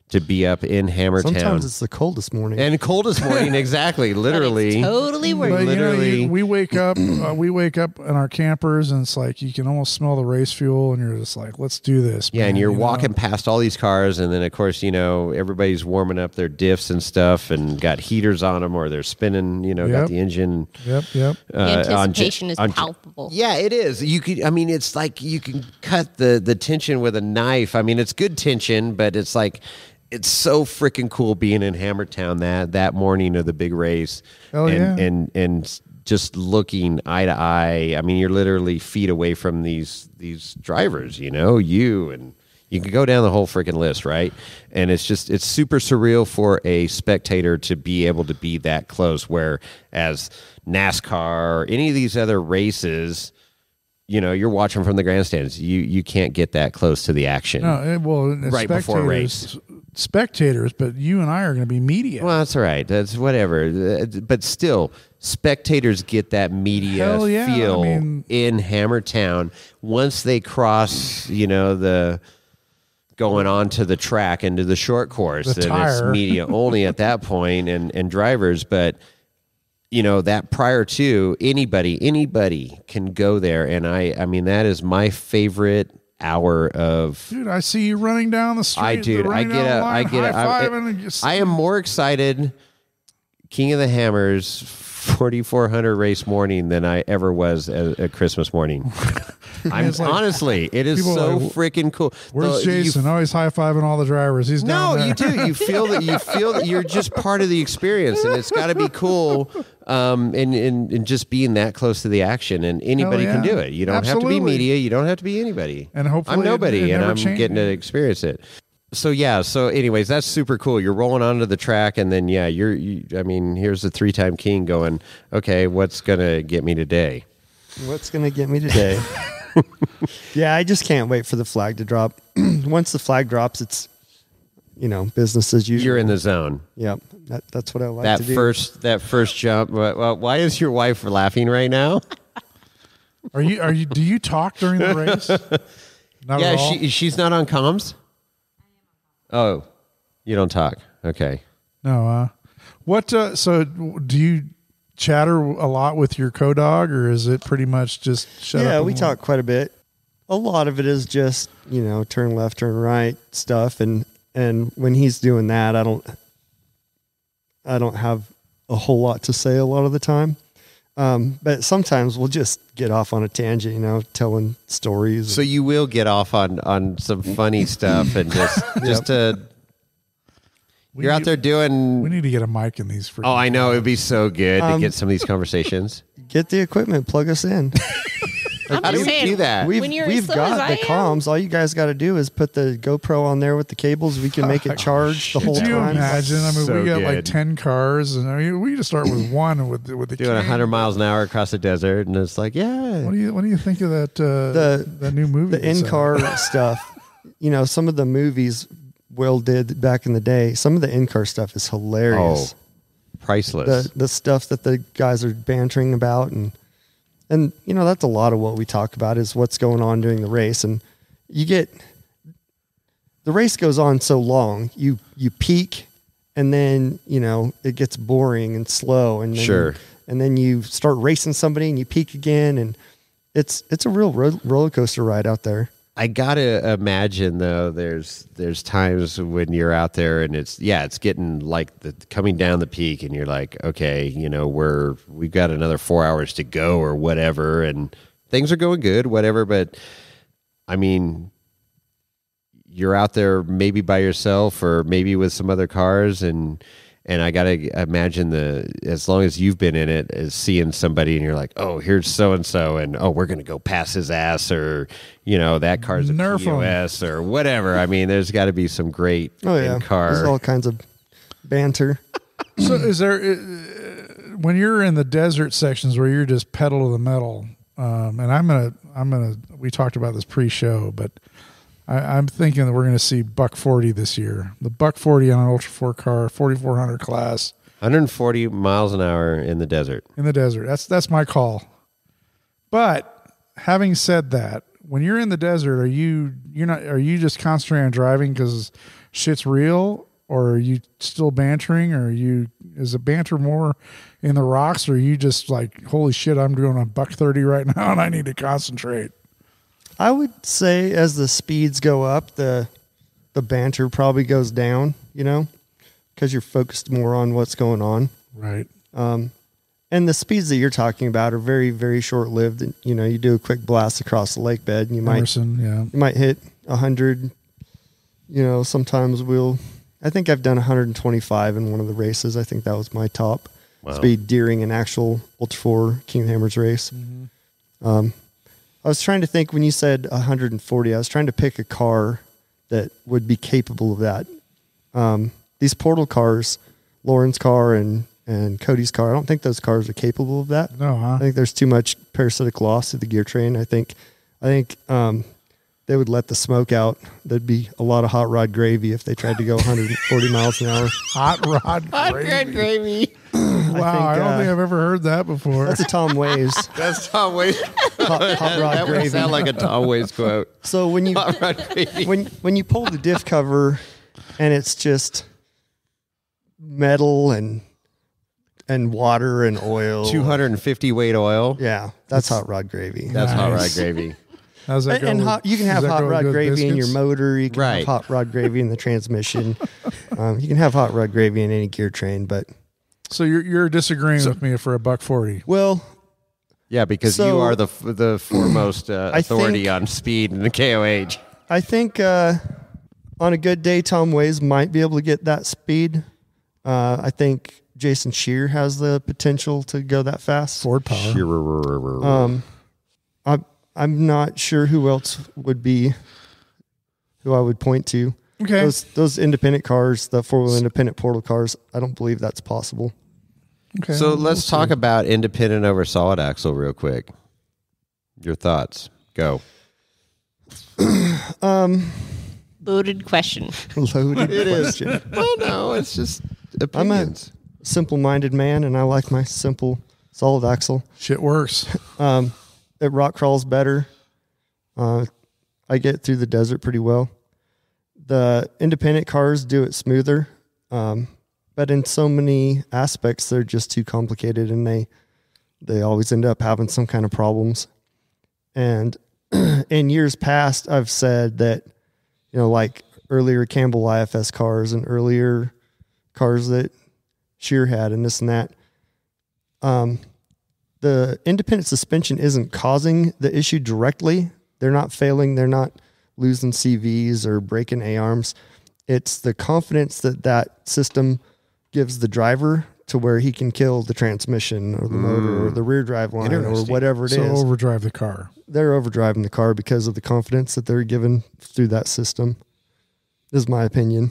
to be up in Hammertown. sometimes it's the coldest morning. And coldest morning, exactly, literally. Totally worth But it. Literally. we wake up in our campers, and it's like you can almost smell the race fuel, and you're just like, let's do this. Yeah, and man, you're you know? walking past all these cars, and then of course, everybody's warming up their diffs and stuff, and got heaters on them, or they're spinning. Got Yep. the engine. Yep. The anticipation is on- palpable. Yeah, it is. You could. I mean, it's like you can cut the tension with a knife. I mean, it's good tension, but it's like. It's so freaking cool being in Hammertown that morning of the big race, Hell yeah. and just looking eye to eye. I mean, you're literally feet away from these drivers. And you can go down the whole freaking list, right? And it's super surreal for a spectator to be able to be that close. Whereas NASCAR or any of these other races, you're watching from the grandstands. You can't get that close to the action. Right before a race. Spectators, but you and I are going to be media. Well, that's all right. That's whatever. But still, spectators get that media Hell yeah. feel I mean- in Hammertown once they cross, the going on to the track into the short course. The And it's tire. media only at that point and drivers. But, that prior to anybody can go there. And I mean, that is my favorite hour of. Dude, I see you running down the street. I am more excited, King of the Hammers, 4,400 race morning than I ever was a Christmas morning. Honestly, it is so freaking cool. Where's Jason? He's high-fiving all the drivers. He's down there. You do. You feel that you're just part of the experience, and it's got to be cool. And just being that close to the action, and anybody can do it. You don't have to be media. You don't have to be anybody. And hopefully, I'm nobody, and I'm getting to experience it. So anyways, that's super cool. You're rolling onto the track, and then here's the 3-time king going, okay, what's gonna get me today? What's gonna get me today? Yeah, I just can't wait for the flag to drop. Once the flag drops, it's business as usual. You're in the zone. Yep, that's what I like to do. That first jump. Well, why is your wife laughing right now? Do you talk during the race? Not at all? She's not on comms. Oh, you don't talk. Okay. No. So do you chatter a lot with your co-dog, or is it pretty much just shut up? Yeah, we talk quite a bit. A lot of it is just, turn left, turn right stuff. And when he's doing that, I don't have a whole lot to say a lot of the time. But sometimes we'll just get off on a tangent, telling stories. So you will get off on some funny stuff and you're out there doing. We need to get a mic in these. Oh, I know. It'd be so good to get some of these conversations. Get the equipment, plug us in. How do we do that? We've got the comms. All you guys got to do is put the GoPro on there with the cables. We can make it charge the whole time. Could you imagine? So we got good. like 10 cars, and we just start with one with the doing 100 miles an hour across the desert, and it's like, yeah. What do you think of that? That new movie, the in-car stuff. Some of the movies Will did back in the day. Some of the in-car stuff is hilarious. Oh, priceless. The stuff that the guys are bantering about, and that's a lot of what we talk about is what's going on during the race. And the race goes on so long, you peak, and then, it gets boring and slow. And then, and then you start racing somebody and you peak again. And it's a real roller coaster ride out there. I gotta imagine though, there's times when you're out there and it's getting like coming down the peak, and you're like, okay, we've got another 4 hours to go or whatever, and things are going good, whatever. But I mean, you're out there maybe by yourself or maybe with some other cars, and I gotta imagine as long as you've been in it, is seeing somebody and you're like, oh, here's so and so, and oh, we're gonna go past his ass, or that car's a POS or whatever. I mean, there's got to be some great in-car. There's all kinds of banter. So, is there when you're in the desert sections where you're just pedal to the metal? And I'm gonna. We talked about this pre-show, but I'm thinking that we're going to see buck 40 this year. The buck 40 on an Ultra 4 car, 4,400 class. 140 miles an hour in the desert. In the desert. That's my call. But having said that, when you're in the desert, are you just concentrating on driving because shit's real, or are you still bantering, or is the banter more in the rocks, or are you just like, holy shit, I'm doing a buck 30 right now and I need to concentrate? I would say as the speeds go up, the banter probably goes down, because you're focused more on what's going on. Right. And the speeds that you're talking about are very, very short-lived. And, you do a quick blast across the lake bed, and you might hit 100. Sometimes I think I've done 125 in one of the races. I think that was my top speed during an actual Ultra 4 King of the Hammers race. Mm-hmm. I was trying to think when you said 140, I was trying to pick a car that would be capable of that. These portal cars, Lauren's car and Cody's car, I don't think those cars are capable of that. No, huh? I think there's too much parasitic loss to the gear train. I think they would let the smoke out. There'd be a lot of hot rod gravy if they tried to go 140 miles an hour. Hot rod gravy. Wow, I don't think I've ever heard that before. That's a Tom Ways. That's Tom Ways. Hot rod that gravy. Would sound like a Tom Ways quote. So when you when you pull the diff cover and it's just metal and water and oil, 250 weight oil. Yeah, that's hot rod gravy. That's hot rod gravy. How's that and you can have hot rod gravy in your motor. You can have hot rod gravy in the transmission. You can have hot rod gravy in any gear train, but So you're disagreeing with me for $140. Well, Yeah, because So- you are the foremost authority think- on speed in the KOH. I think on a good day, Tom Ways might be able to get that speed. I think Jason Shear has the potential to go that fast. Ford power. I'm not sure who else would be who I would point to. Okay. Those independent cars, the 4-wheel independent portal cars, I don't believe that's possible. Okay. So let's talk about independent over solid axle real quick. Your thoughts. Go. Loaded question. Loaded question. Well, no, it's just I'm a opinions. simple-minded man, and I like my simple solid axle. Shit works. It rock crawls better. I get through the desert pretty well. The independent cars do it smoother, but in so many aspects, they're just too complicated, and they always end up having some kind of problems. And in years past, I've said that, like earlier Campbell IFS cars and earlier cars that Shear had and this and that, the independent suspension isn't causing the issue directly. They're not failing. They're not losing CVs or breaking A-arms. It's the confidence that system gives the driver to where he can kill the transmission or the motor or the rear drive line or whatever it is. So overdrive the car. They're overdriving the car because of the confidence that they're given through that system, is my opinion.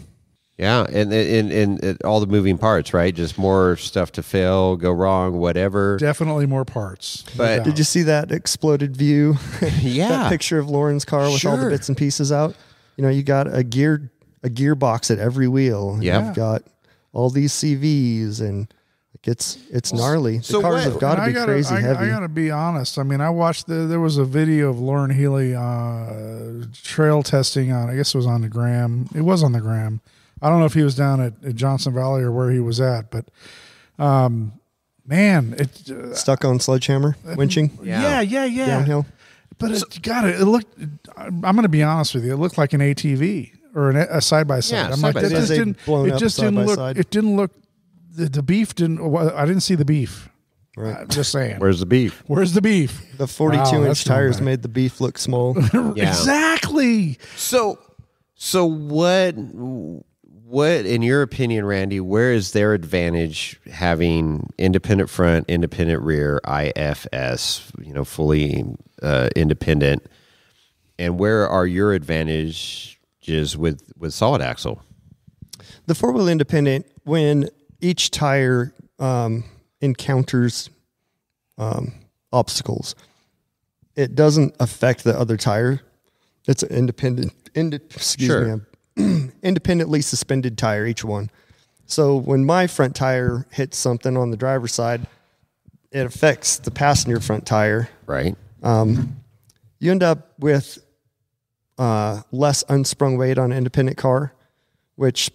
Yeah, and all the moving parts, right? Just more stuff to fail, go wrong, whatever. Definitely more parts. But- Did you see that exploded view? Yeah. That picture of Lauren's car with all the Sure. bits and pieces out. You got a gearbox at every wheel. Yep. You've got all these CVs, and it's gnarly. so The cars what- have got to be crazy heavy. I gotta be honest. I mean, I watched there was a video of Lauren Healy trail testing on. I guess it was on the gram. It was on the gram. I don't know if he was down at Johnson Valley or where he was at, but man, it Stuck on sledgehammer winching yeah. downhill. But it looked. I'm going to be honest with you. It looked like an ATV or a side by side. Yeah, I'm like, side-by-side. that just It is a didn't. blown It up just didn't look. side-by-side. It didn't look. The beef didn't. I didn't see the beef. Right. Just saying. Where's the beef? Where's the beef? The 42-inch that's not tires right. made the beef look small. Yeah. Exactly. So what in your opinion, Randy, where is their advantage having independent front, independent rear, IFS, fully independent, and where are your advantages with solid axle? The 4-wheel independent, when each tire encounters obstacles, it doesn't affect the other tire. It's an independently suspended tire, each one. So when my front tire hits something on the driver's side, it affects the passenger front tire. Right. You end up with less unsprung weight on an independent car, which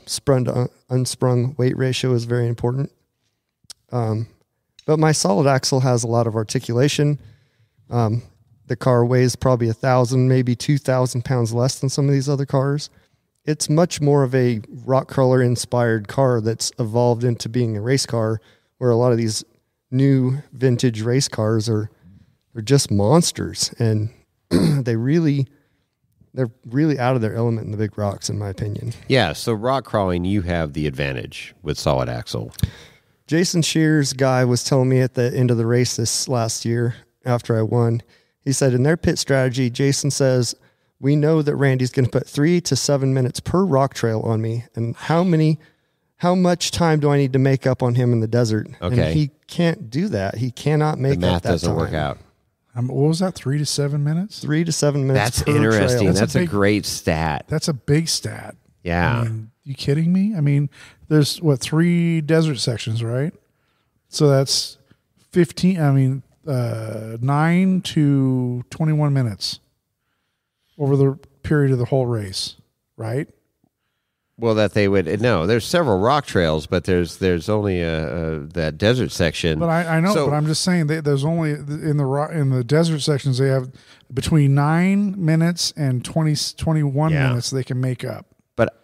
sprung to unsprung weight ratio is very important. But my solid axle has a lot of articulation. The car weighs probably 1,000, maybe 2,000 pounds less than some of these other cars. It's much more of a rock crawler inspired car that's evolved into being a race car, where a lot of these new vintage race cars are just monsters, and they're really out of their element in the big rocks, in my opinion. Yeah. So rock crawling, you have the advantage with solid axle. Jason Shear's guy was telling me at the end of the race this last year after I won, he said in their pit strategy, Jason says, we know that Randy's going to put 3 to 7 minutes per rock trail on me. And how much time do I need to make up on him in the desert? Okay. And he can't do that. He cannot make The up math that doesn't time. work out. What was that? 3 to 7 minutes? 3 to 7 minutes That's per interesting. trail. That's That's a a big- great stat. That's a big stat. Yeah. I mean, you kidding me? I mean, there's 3 desert sections, right? So that's 15. I mean, 9 to 21 minutes over the period of the whole race, right? Well, that they would no. There's several rock trails, but there's only that desert section. But I know, So- but I'm just saying that there's only in the desert sections they have between 9 minutes and 21 Yeah. minutes they can make up. But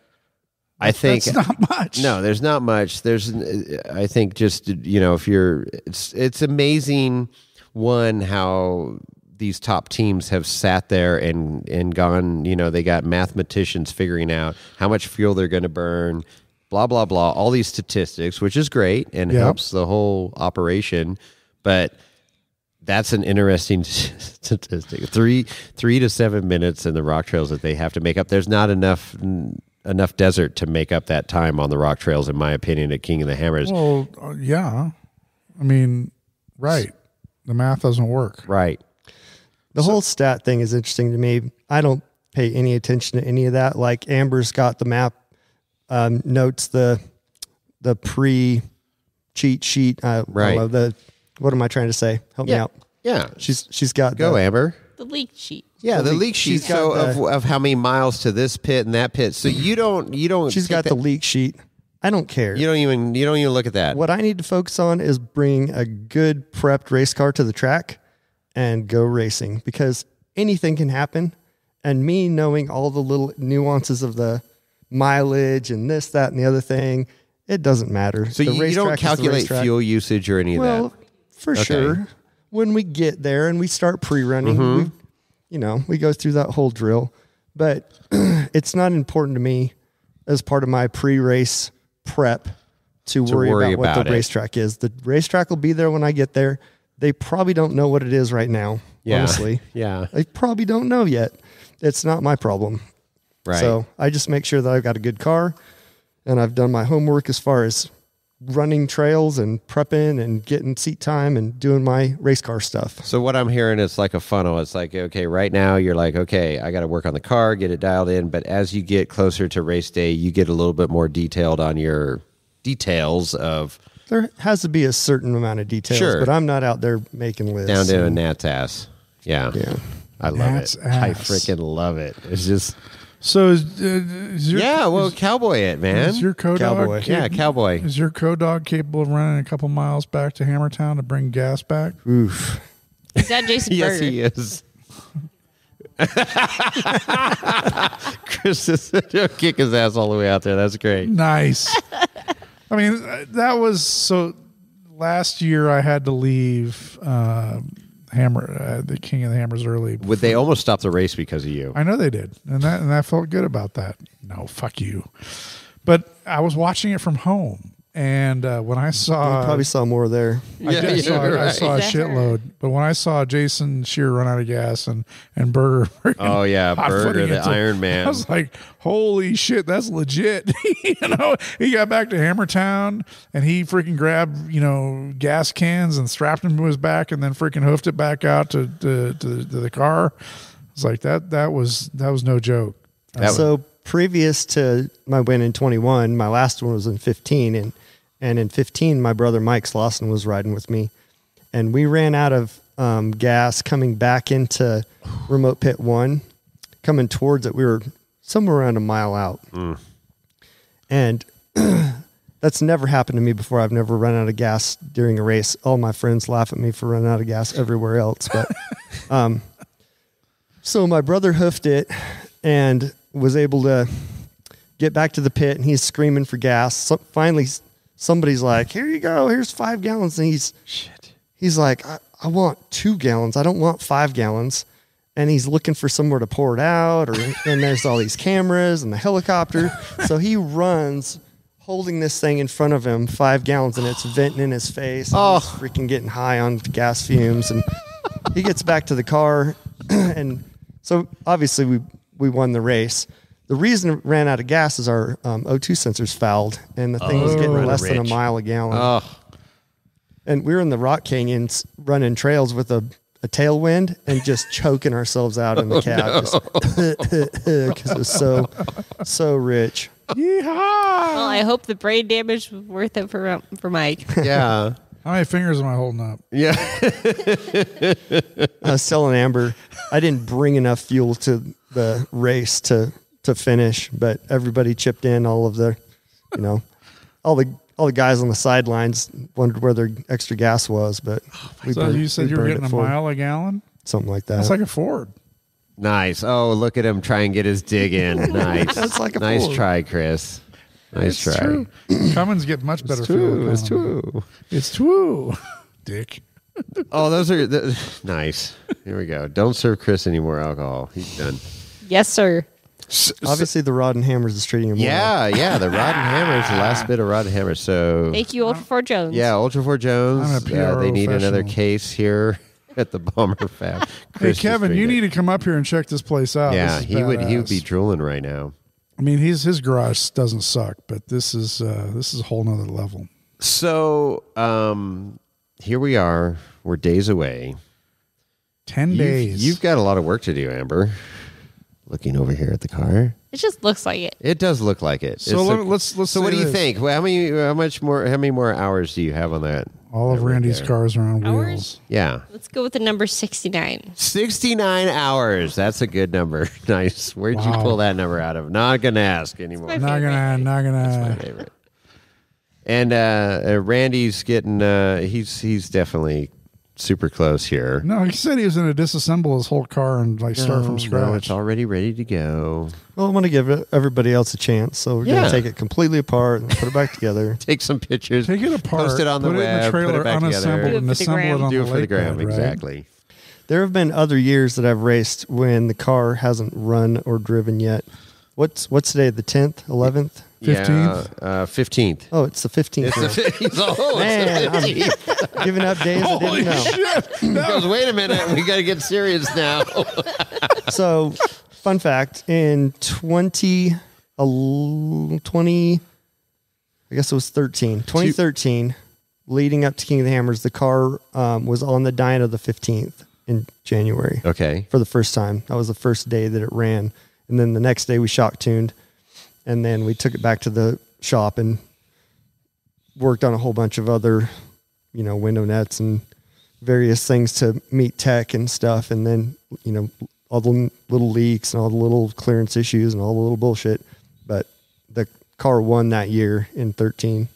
I think that's not much. No, there's not much. I think just, if it's amazing, one, how these top teams have sat there and gone, they got mathematicians figuring out how much fuel they're going to burn, blah, blah, blah, all these statistics, which is great and helps the whole operation. But that's an interesting statistic. 3 to 7 minutes in the rock trails that they have to make up. There's not enough desert to make up that time on the rock trails, in my opinion, at King of the Hammers. Well, yeah. I mean, right. The math doesn't work. Right. The whole stat thing is interesting to me. I don't pay any attention to any of that. Like Amber's got the map, notes the pre-cheat sheet. Right. What am I trying to say? Help me out. Yeah. She's got Amber. The leak sheet. Yeah, the leak sheet. So of how many miles to this pit and that pit. So you don't. She's got the leak sheet. I don't care. You don't even look at that. What I need to focus on is bring a good prepped race car to the track and go racing, because anything can happen. And me knowing all the little nuances of the mileage and this, that, and the other thing, it doesn't matter. So you don't calculate fuel usage or any of that? For sure. When we get there and we start pre-running, we go through that whole drill. But it's not important to me as part of my pre-race prep to worry about what the racetrack is. The racetrack will be there when I get there. They probably don't know what it is right now, honestly. Yeah. They probably don't know yet. It's not my problem. Right. So I just make sure that I've got a good car and I've done my homework as far as running trails and prepping and getting seat time and doing my race car stuff. So what I'm hearing is like a funnel. It's like, okay, right now you're like, okay, I got to work on the car, get it dialed in. But as you get closer to race day, you get a little bit more detailed on your details of... There has to be a certain amount of details, but I'm not out there making lists. Down to a gnat's ass. Yeah. I love Gnat's it. ass. I freaking love it. It's just... So is your cowboy it, man. Is your Cowboy. Cowboy. Is your co-dog capable of running a couple miles back to Hammertown to bring gas back? Oof. Is that Jason Yes, Berger? he is. Chris is kick his ass all the way out there. That's great. Nice. I mean, that was so. Last year, I had to leave the King of the Hammers early. Would they almost stop the race because of you? I know they did, and I felt good about that. No, fuck you. But I was watching it from home, and when I saw, You probably saw more there. I saw a Is that shitload. But when I saw Jason Shear run out of gas and Berger, Oh yeah, hot Berger, footing the into- Iron Man. I was like, holy shit, that's legit. He got back to Hammertown and he freaking grabbed, gas cans and strapped them to his back and then freaking hoofed it back out to the car. It's like that was no joke. So previous to my win in 21, my last one was in 15, and in 15, my brother Mike Slawson was riding with me, and we ran out of gas coming back into remote pit 1. Coming towards it, we were somewhere around a mile out. And that's never happened to me before. I've never run out of gas during a race. All my friends laugh at me for running out of gas everywhere else. But so my brother hoofed it and was able to get back to the pit, and he's screaming for gas. So finally, somebody's like, "Here you go. Here's 5 gallons." And he's like, I want 2 gallons. I don't want 5 gallons. And he's looking for somewhere to pour it out, and there's all these cameras and the helicopter. So he runs holding this thing in front of him, 5 gallons, and it's venting in his face. And he's freaking getting high on gas fumes. And he gets back to the car. And so obviously we won the race. The reason it ran out of gas is our O2 sensors fouled, and the thing was getting less than a mile a gallon. And we were in the rock canyons running trails with a tailwind and just choking ourselves out in the cab because it was so rich. Yeehaw! Well, I hope the brain damage was worth it for Mike. Yeah. How many fingers am I holding up? Yeah. I was telling Amber I didn't bring enough fuel to the race to finish, but everybody chipped in. All of the, all the guys on the sidelines wondered where their extra gas was, but You said you were getting a mile a gallon? Something like that. That's like a Ford. Nice. Oh, look at him try and get his dig in. Nice. That's like a nice Ford. try, Chris. Nice try. True. Cummins get much better fuel. It's economy. true. It's true. Dick. Oh, those are nice. Here we go. Don't serve Chris any more alcohol. He's done. Yes, sir. Obviously, the Rod and Hammers is treating him well. Yeah. The Rod and Hammers, the last bit of Rod and Hammers. So Thank you, Ultra Ford Jones. yeah, Ultra 4 Jones. I'm a PRO They need another professional. case here at the Bomber Fab. Hey, Chris is Kevin, you doing need to come up here and check this place out. Yeah, This is he would badass. be drooling right now. I mean, his garage doesn't suck, but this is a whole nother level. So here we are. We're days away. 10 days. You've got a lot of work to do, Amber. Looking over here at the car, It just looks like it. it does look like it. So let's So say what do you this. think? Well, how many more hours do you have on that? All of that right Randy's there? cars are on Hours? wheels. Yeah, Let's go with the number 69. 69 hours. That's a good number. Nice. Where'd you Wow. pull that number out of? Not gonna ask anymore. my Not gonna. My favorite. And Randy's getting. He's definitely super close here. No, he said he was going to disassemble his whole car and start from No, scratch. it's already ready to go. Well, I want to give everybody else a chance, so we're going Yeah. to take it completely apart and put it back together. Take some pictures. Take it apart, Post it on the put it in web. the trailer, put it back unassemble together. it, and Do it for the assemble it gram. on Do the it for the lake gram. bed, right? Exactly. There have been other years that I've raced when the car hasn't run or driven yet. What's today? The 10th, 11th? 15th? Yeah, 15th. Oh, it's the 15th. now. Man, I'm giving up days I didn't know. He goes, wait a minute, we got to get serious now. So, fun fact: in 20, I guess it was 2013, leading up to King of the Hammers, the car was on the dyno the 15th in January. Okay. For the first time. That was the first day that it ran. And then the next day we shock tuned, and then we took it back to the shop and worked on a whole bunch of other, window nets and various things to meet tech and stuff. And then, all the little leaks and all the little clearance issues and all the little bullshit. But the car won that year in 13.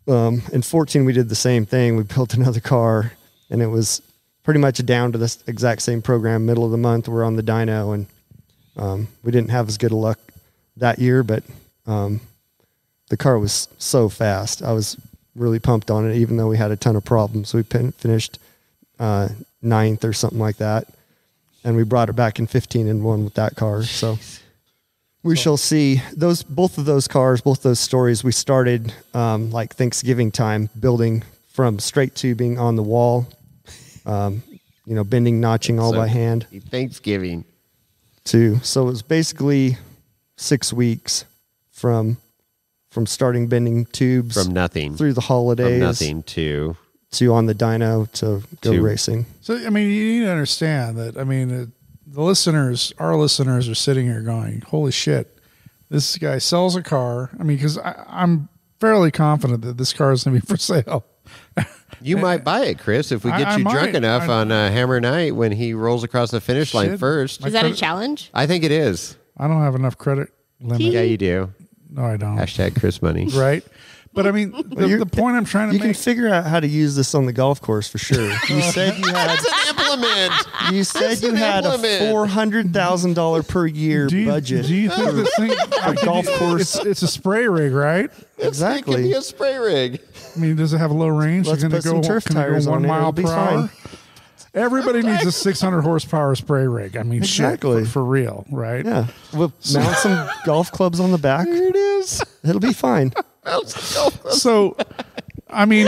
In 14, we did the same thing. We built another car, and it was pretty much down to this exact same program. Middle of the month, we're on the dyno, and we didn't have as good a luck that year, but the car was so fast. I was really pumped on it, even though we had a ton of problems. We finished 9th or something like that, and we brought it back in 15 and won with that car. So we shall see. Both of those cars, both those stories, we started like Thanksgiving time, building from straight tubing on the wall, bending, notching all by hand. Thanksgiving. So it was basically 6 weeks from starting bending tubes From nothing. through the holidays From nothing to on the dyno to go To- racing. So, I mean, you need to understand that, our listeners are sitting here going, holy shit, this guy sells a car. I mean, because I'm fairly confident that this car is going to be for sale. You might buy it, Chris, if we get I you might. drunk enough on Hammer Night when he rolls across the finish line Shit. first. Is that a challenge? I think it is. I don't have enough credit limit. Yeah, you do. No, I don't. Hashtag Chris money. Right? But I mean, the point I'm trying to You can make. figure out how to use this on the golf course for sure. You said you had Implement. you said you had a $400,000 per year budget. Do you think this thing golf course? It's a spray rig, right? It could Exactly. be a spray rig. I mean, does it have a low range? Let's Can put it go, some turf can it go tires 1 on it. mile It'll be per hour? fine. Everybody needs a 600 horsepower spray rig. I mean, Exactly. shit, for real, right? Yeah. We'll mount some golf clubs on the back. Here it is. It'll be fine. So, I mean,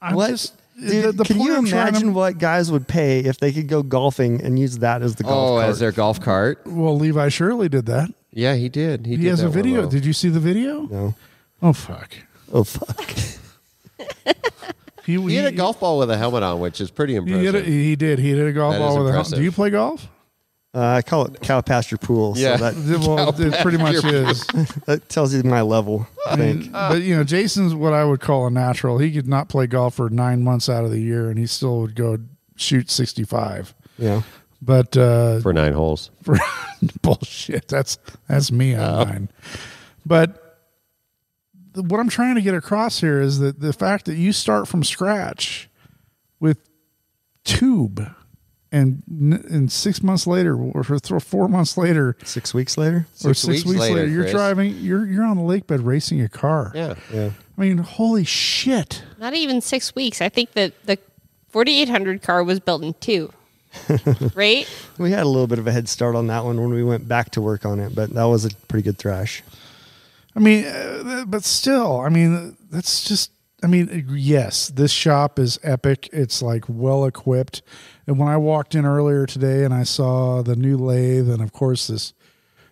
I'm What? just Dude, the can point you I'm trying imagine to, what guys would pay if they could go golfing and use that as the golf cart? As their golf cart. Well, Levi Shirley did that. Yeah, he did. He He did has a that one video. well. Did you see the video? No. Oh fuck. Oh, fuck. He He had a golf ball with a helmet on, which is pretty impressive. He did a golf That ball is with a. impressive. Do you play golf? I call it cow pasture pool. Yeah. So Well, it pretty much is. that tells you my level, I think. But Jason's what I would call a natural. He could not play golf for 9 months out of the year, and he still would go shoot 65. Yeah. But For 9 holes. for bullshit, that's me on mine. But what I'm trying to get across here is that the fact that you start from scratch with tube and 6 months later, or 4 months later, 6 weeks later. or 6 weeks later, you're Chris. driving, you're on the lake bed racing a car. Yeah. Yeah. I mean, holy shit. Not even 6 weeks. I think that the 4800 car was built in 2. Right? We had a little bit of a head start on that one when we went back to work on it, but that was a pretty good thrash. I mean, but still, I mean, that's just, I mean, yes, this shop is epic. It's like well equipped. And when I walked in earlier today and I saw the new lathe and of course this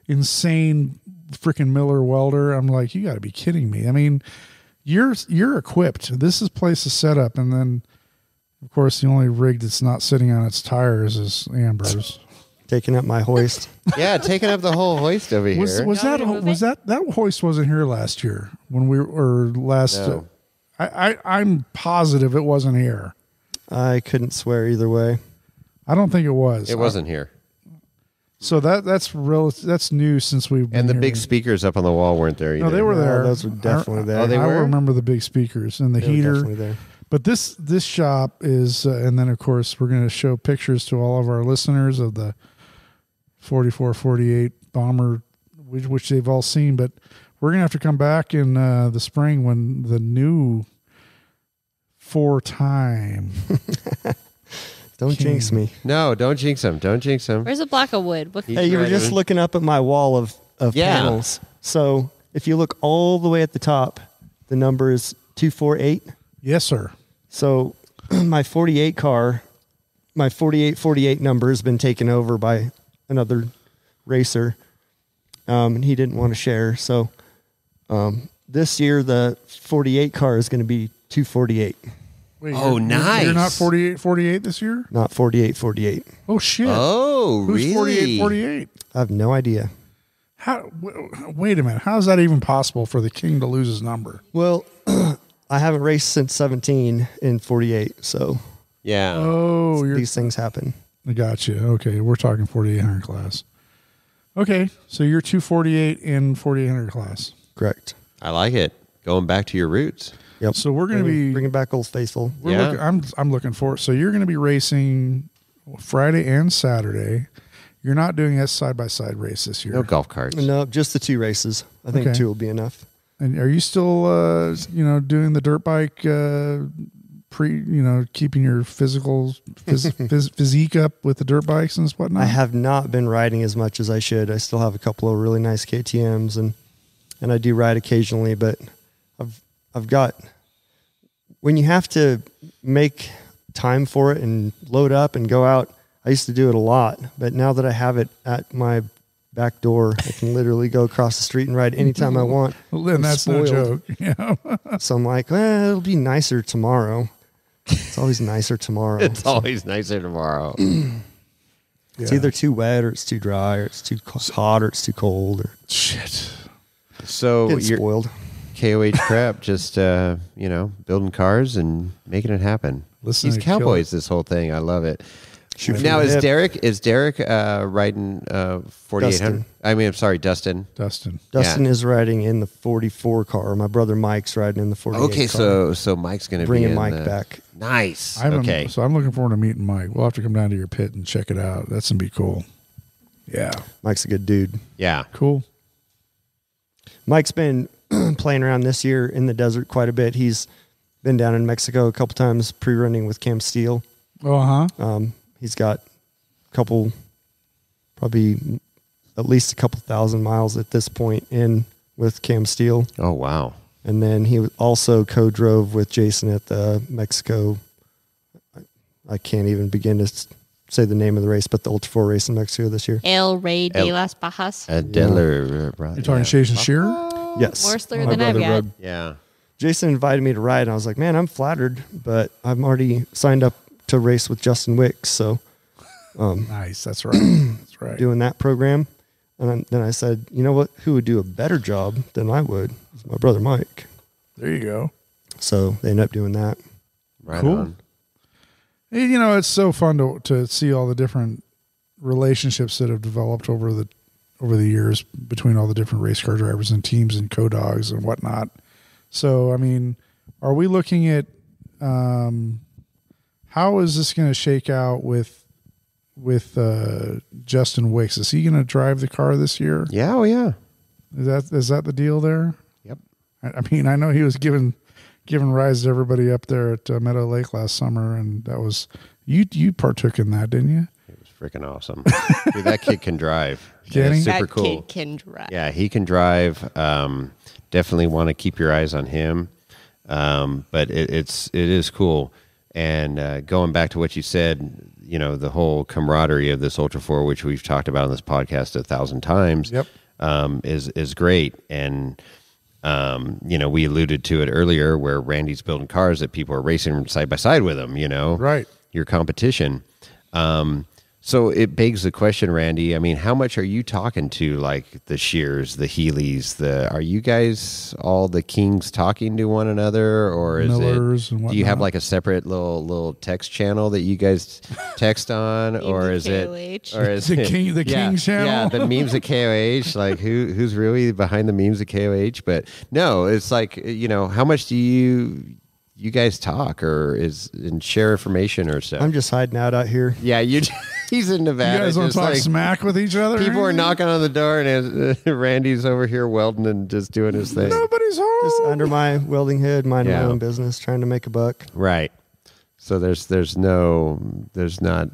insane freaking Miller welder, I'm like, you got to be kidding me. I mean, you're equipped. This place is set up, and then of course the only rig that's not sitting on its tires is Amber's. Taking up my hoist. Yeah, taking up the whole hoist over here. Was that hoist wasn't here last year when we were last? No. I'm positive it wasn't here. I couldn't swear either way. I don't think it was. It wasn't here. So that's new since we've been And the here. big speakers up on the wall weren't there either. No, they were there. Those were definitely there. Oh, they I were? remember the big speakers and the They were heater. definitely there. But this shop is, and then of course we're going to show pictures to all of our listeners of the 4448 bomber, which they've all seen. But we're going to have to come back in the spring when the new 4-time. Don't jinx me. No, don't jinx them. Don't jinx them. Where's a block of wood? What He's Hey, you were right. just looking up at my wall of Yeah. panels. So if you look all the way at the top, the number is 248. Yes, sir. So my 48 car, my 4848 number has been taken over by another racer, and he didn't want to share. So this year, the 48 car is going to be 248, Wait, Oh, nice. You're not 48 this year? not 4848. Oh, shit. Oh, Who's really? 48? I have no idea. Wait a minute. How is that even possible for the king to lose his number? Well, I haven't raced since 17 in 48, so Yeah. Oh, these things happen. I got you. Okay, we're talking 4800 class. Okay, so you're 248 in 4800 class. Correct. I like it. Going back to your roots. Yep. So we're going to be bringing back Old Faithful. Yeah. I'm looking for. So you're going to be racing Friday and Saturday. You're not doing a side by side race this year. No golf carts. No, just the 2 races. I think Okay. 2 will be enough. And are you still doing the dirt bike keeping your physique up with the dirt bikes and whatnot? I have not been riding as much as I should. I still have a couple of really nice KTMs and I do ride occasionally, but I've got, when you have to make time for it and load up and go out, I used to do it a lot, but now that I have it at my back door, I can literally go across the street and ride anytime I want. Well, then I'm that's no spoiled. joke. Yeah. So I'm like, well, it'll be nicer tomorrow. It's always nicer tomorrow. It's always nicer tomorrow. It's either too wet or it's too dry or it's too hot or it's too cold or Shit. So getting you're spoiled. KOH prep, just building cars and making it happen. Listen He's to Kill Cowboys. This whole thing, I love it. Shoot Now from the hip. is Derek riding 4800? Dustin. I mean, I'm sorry, Dustin. Dustin. Dustin is riding in the 44 car. My brother Mike's riding in the 48 Okay, car. so Mike's going to be Bringing in Mike the- back. Nice. I'm Okay. So I'm looking forward to meeting Mike. We'll have to come down to your pit and check it out. That's going to be cool. Yeah. Mike's a good dude. Yeah. Cool. Mike's been playing around this year in the desert quite a bit. He's been down in Mexico a couple times pre-running with Cam Steele. Oh, huh. He's got a couple, probably at least a couple thousand miles at this point in with Cam Steele. Oh, wow. And then he also co-drove with Jason at the Mexico. I can't even begin to say the name of the race, but the Ultra 4 race in Mexico this year. El Rey de El- las Bajas. Deller. You're talking Chase and Shearer? Yes. More slur My than I've brother got. rode. Yeah. Jason invited me to ride, and I was like, man, I'm flattered, but I'm already signed up to race with Justin Wicks, so Nice. That's right. That's right. doing that program. And then I said, you know what? Who would do a better job than I would? It's my brother Mike. There you go. So they ended up doing that. Right Cool. on. Hey, it's so fun to see all the different relationships that have developed over the years between all the different race car drivers and teams and co-dogs and whatnot. So, I mean, are we looking at how is this going to shake out with with Justin Wicks. Is he going to drive the car this year? Yeah, oh yeah. Is that the deal there? Yep. I mean, I know he was giving rides to everybody up there at Meadow Lake last summer, and that was you partook in that, didn't you? It was freaking awesome. Dude, that kid can drive. Can he? Super That cool. kid can drive. Yeah, he can drive. Definitely want to keep your eyes on him. But it is cool. And going back to what you said, you know, the whole camaraderie of this Ultra 4, which we've talked about on this podcast 1,000 times, Yep. is great. And you know, we alluded to it earlier where Randy's building cars that people are racing side by side with him. You know, Right. Your competition. So it begs the question, Randy. I mean, how much are you talking to like the Shears, the Healys? Are you guys all the kings talking to one another, or is Millers it? and Do you have whatnot. like a separate little text channel that you guys text on, or is it? KOH. Or is The it King channel? Yeah, the memes at KOH. Like who's really behind the memes at KOH? But no, it's like, you know, how much do you guys talk and share information or stuff? I'm just hiding out here. Yeah, he's in You Nevada. guys don't just talk like, smack with each other? people are anything? knocking on the door, and Randy's over here welding and just doing his thing. Nobody's home. Just under my welding hood, minding Yeah. my own business, trying to make a buck. Right. So there's not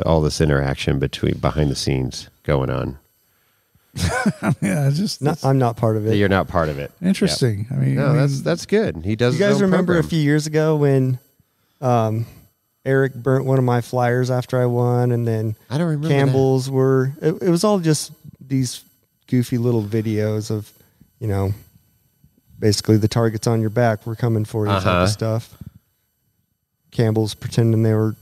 all this interaction behind the scenes going on. Yeah, it's just I'm not part of it. You're not part of it. interesting. I mean, No, that's good. He does. You guys his own remember program. a few years ago when Eric burnt one of my flyers after I won, and then I don't remember Campbell's were. It was all just these goofy little videos of, you know, basically the targets on your back were coming for you type Uh-huh. of stuff. Campbell's pretending they were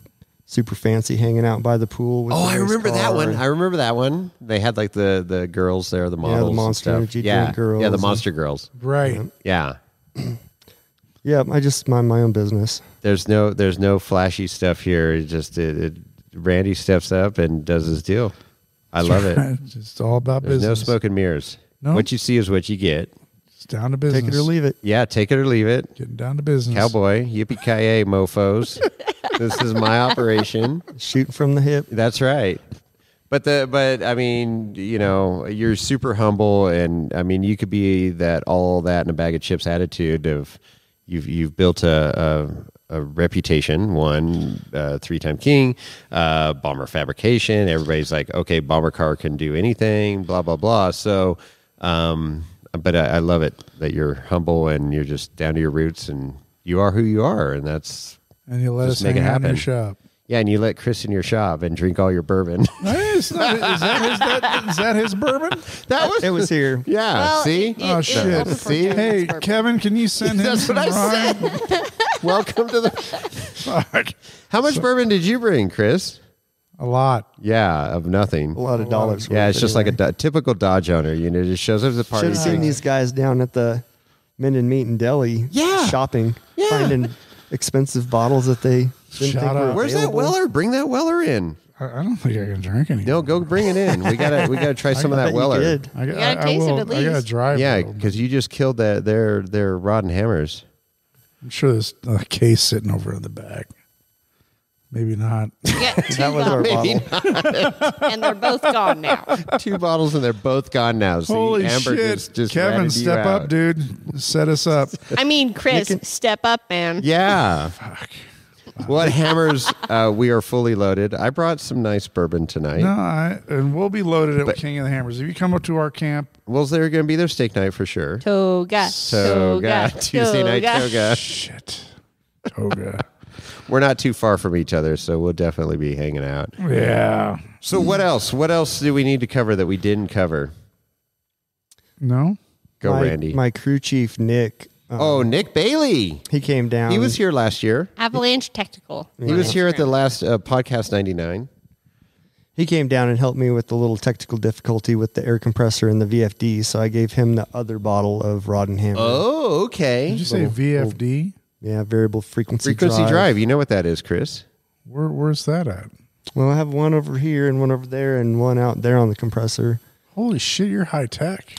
super fancy, hanging out by the pool. With Oh, the I race remember that car. one. I remember that one. They had like the girls there, the models, and Monster stuff. Energy yeah, drink girls yeah, the and- monster girls. right. Yeah, Yeah, I just mind my own business. there's no flashy stuff here. It just Randy steps up and does his deal. I love it. Just all about There's no business. smoke and mirrors. No. What you see is what you get. It's down to business. Take it or leave it. Yeah, take it or leave it. Getting down to business. Cowboy, yippee-ki-yay, mofos. This is my operation. Shooting from the hip. That's right. But I mean, you know, you're super humble, and I mean, you could be all that in a bag of chips attitude of you've built a reputation, one 3-time king, bomber fabrication. Everybody's like, okay, bomber car can do anything, blah blah blah. So, but I love it that you're humble and you're just down to your roots, and you are who you are, and that's And you let Just us make hang it out in your happen. shop. yeah. And you let Chris in your shop and drink all your bourbon. Is that his bourbon? That was It was here. yeah. Well, see, Oh, shit. See? Hey, Kevin, can you send him That's some what I rye? welcome to the. Fuck. How much bourbon did you bring, Chris? A lot. Yeah, of nothing. A lot of dollars. Yeah, it's worth just like anyway. a typical Dodge owner. You know, just shows up at the party. Should have seen drinks- these guys down at the Minden Meat and Deli. Yeah. Shopping. Yeah. Finding expensive bottles that they didn't Shout think were out. Where's that available. Weller? Bring that Weller in. I don't think I can drink anymore. No, go bring it in. We gotta try some of I that bet you Weller. did. I, You gotta taste it at I gotta least. drive. Yeah, though. because you just killed their rod and hammers. I'm sure there's a case sitting over in the back. Maybe not. Yeah, two That was our bottles, bottle. and they're both gone now. 2 bottles and they're both gone now. See, Holy Amber shit. just Kevin, ratted you step out. up, dude. Set us up. I mean, Chris, step up, man. Yeah. Well, at Hammers, we are fully loaded. I brought some nice bourbon tonight. No, and we'll be loaded at But- King of the Hammers. If you come up to our camp, Well, they're going to be their steak night for sure. Toga. Tuesday night toga. shit. Toga. We're not too far from each other, so we'll definitely be hanging out. Yeah. So what else? What else do we need to cover that we didn't cover? No? Go, my, Randy. My crew chief, Nick. Oh, Nick Bailey. He came down. He was here last year. Avalanche Technical. He was here at the last podcast 99. He came down and helped me with the little technical difficulty with the air compressor and the VFD. So I gave him the other bottle of Rod and Hammer. Oh, okay. Did you say VFD? Yeah, variable frequency Drive. You know what that is, Chris? Where's that at? Well, I have one over here and one over there and one out there on the compressor. Holy shit, you're high tech.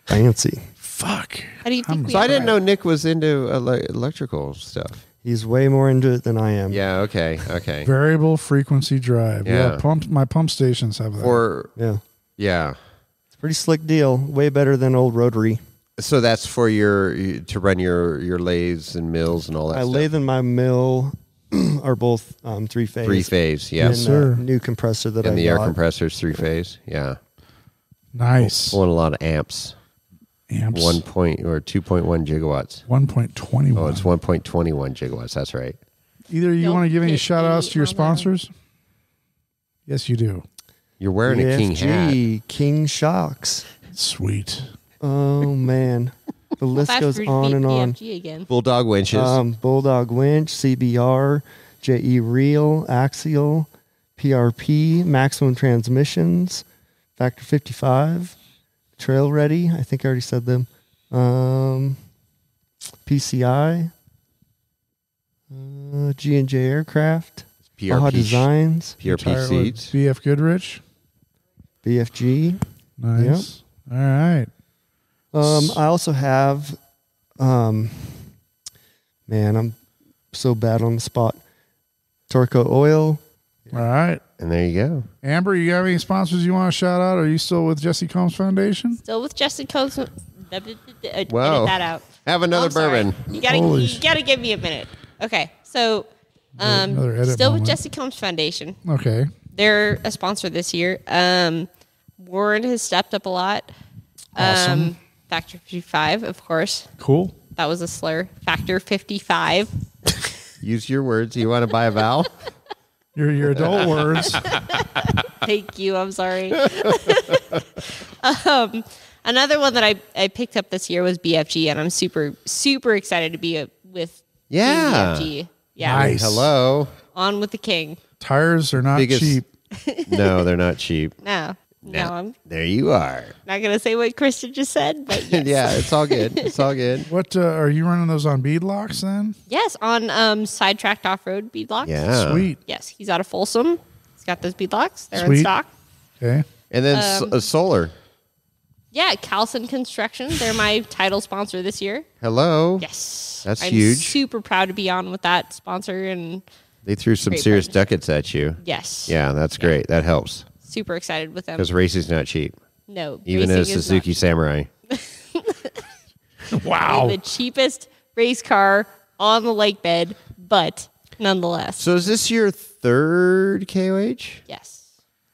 Fancy. Fuck. How do you think we So I didn't operate? know Nick was into electrical stuff. He's way more into it than I am. Yeah. Okay. Variable frequency drive. Yeah. My pump stations have that. Or Yeah. yeah. It's a pretty slick deal. Way better than old rotary. So that's for to run your lathes and mills and all that. My stuff. lathe and my mill are both 3-phase. 3-phase. Yeah. Yes, sir. New compressor that And I the air got. compressor's 3-phase. Yeah. Nice. Pulling a lot of amps. Amps. 2.1 gigawatts. 1.21. Oh, it's 1.21 gigawatts. That's right. Either you Don't want to give any hit shout outs me to your on that. sponsors? Yes, you do. You're wearing a king hat. BFG, King Shocks. Sweet. Oh, man. The list Fast goes food on and on. BFG again. Bulldog winches. Bulldog winch, CBR, JE reel, axial, PRP, maximum transmissions, factor 55, trail ready. I think I already said them. PCI, G&J aircraft, Baja Designs, PRP Tire with seats. BF Goodrich. BFG. Nice. All right. I also have, man, I'm so bad on the spot. Torco oil. All right. And there you go. Amber, you have any sponsors you want to shout out? Are you still with Jesse Combs Foundation? Still with Justin Coates. Edit Whoa. that out. Have another I'm sorry. bourbon. You Holy gotta give me a minute. Okay, so Another edit still with moment. Jesse Combs Foundation. Okay. They're a sponsor this year. Warren has stepped up a lot. Awesome. Factor 55, of course. Cool. That was a slur. Factor 55. Use your words. You want to buy a Vial? Your adult words. Thank you. I'm sorry. Another one that I picked up this year was BFG, and I'm super, super excited to be with Yeah. Team BFG. Yeah. Nice. Hello. On with the king. Tires are not Biggest- cheap. No, they're not cheap. No, I'm There you are. not going to say what Kristen just said, but yes. Yeah, it's all good. It's all good. What are you running those on bead locks then? Yes, on sidetracked off-road beadlocks. Yeah. Sweet. Yes, he's out of Folsom. He's got those beadlocks. They're in Sweet. stock. Okay. And then solar. Yeah, Calson Construction. They're my title sponsor this year. Hello. Yes. That's I'm huge. super proud to be on with that sponsor, and They threw some Great serious partnership. ducats at you. yes. Yeah, that's great. That helps Super excited with them. because racing's not cheap. No. Even a racing is Suzuki not Samurai. Wow. the cheapest race car on the lake bed, but nonetheless. So is this your third KOH? Yes.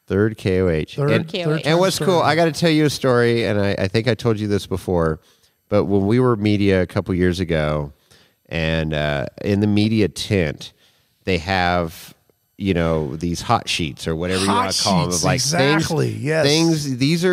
Third KOH. Third KOH. And what's cool, I got to tell you a story, and I think I told you this before, but when we were media a couple years ago, and in the media tent, they have, these hot sheets or whatever you want Hot to call them. sheets, Of like exactly, yes. Things. These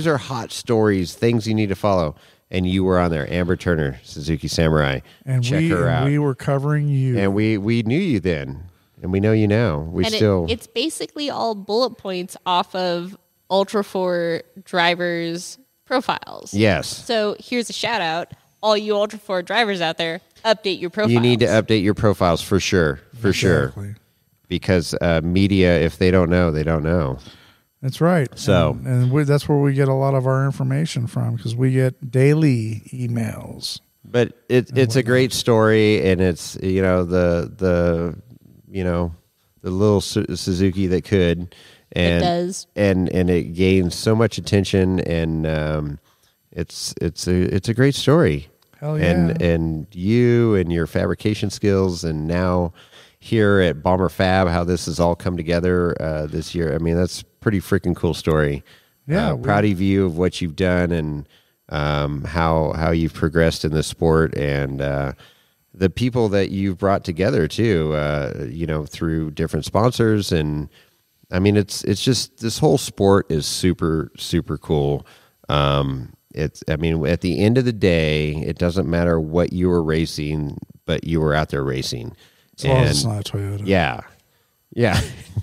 are hot stories, things you need to follow. And you were on there, Amber Turner, Suzuki Samurai. And Check her out. we were covering you. And we knew you then, and we know you now. It's basically all bullet points off of Ultra 4 drivers' profiles. Yes. So here's a shout out. All you Ultra 4 drivers out there, update your profiles. You need to update your profiles for sure. For sure. Exactly. Because media, if they don't know, they don't know. That's right. So- that's where we get a lot of our information from because we get daily emails. But it's a great story, and it's the little Suzuki that could, and It does. and it gains so much attention, and it's a great story. Hell yeah. And you and your fabrication skills, and now here at Bomber Fab, how this has all come together this year. I mean, that's a pretty freaking cool story. Yeah, proud of you of what you've done, and how you've progressed in the sport, and the people that you've brought together too. Through different sponsors, and I mean, it's just this whole sport is super super cool. At the end of the day, it doesn't matter what you were racing, but you were out there racing. As long as it's not a Toyota. Yeah. Yeah.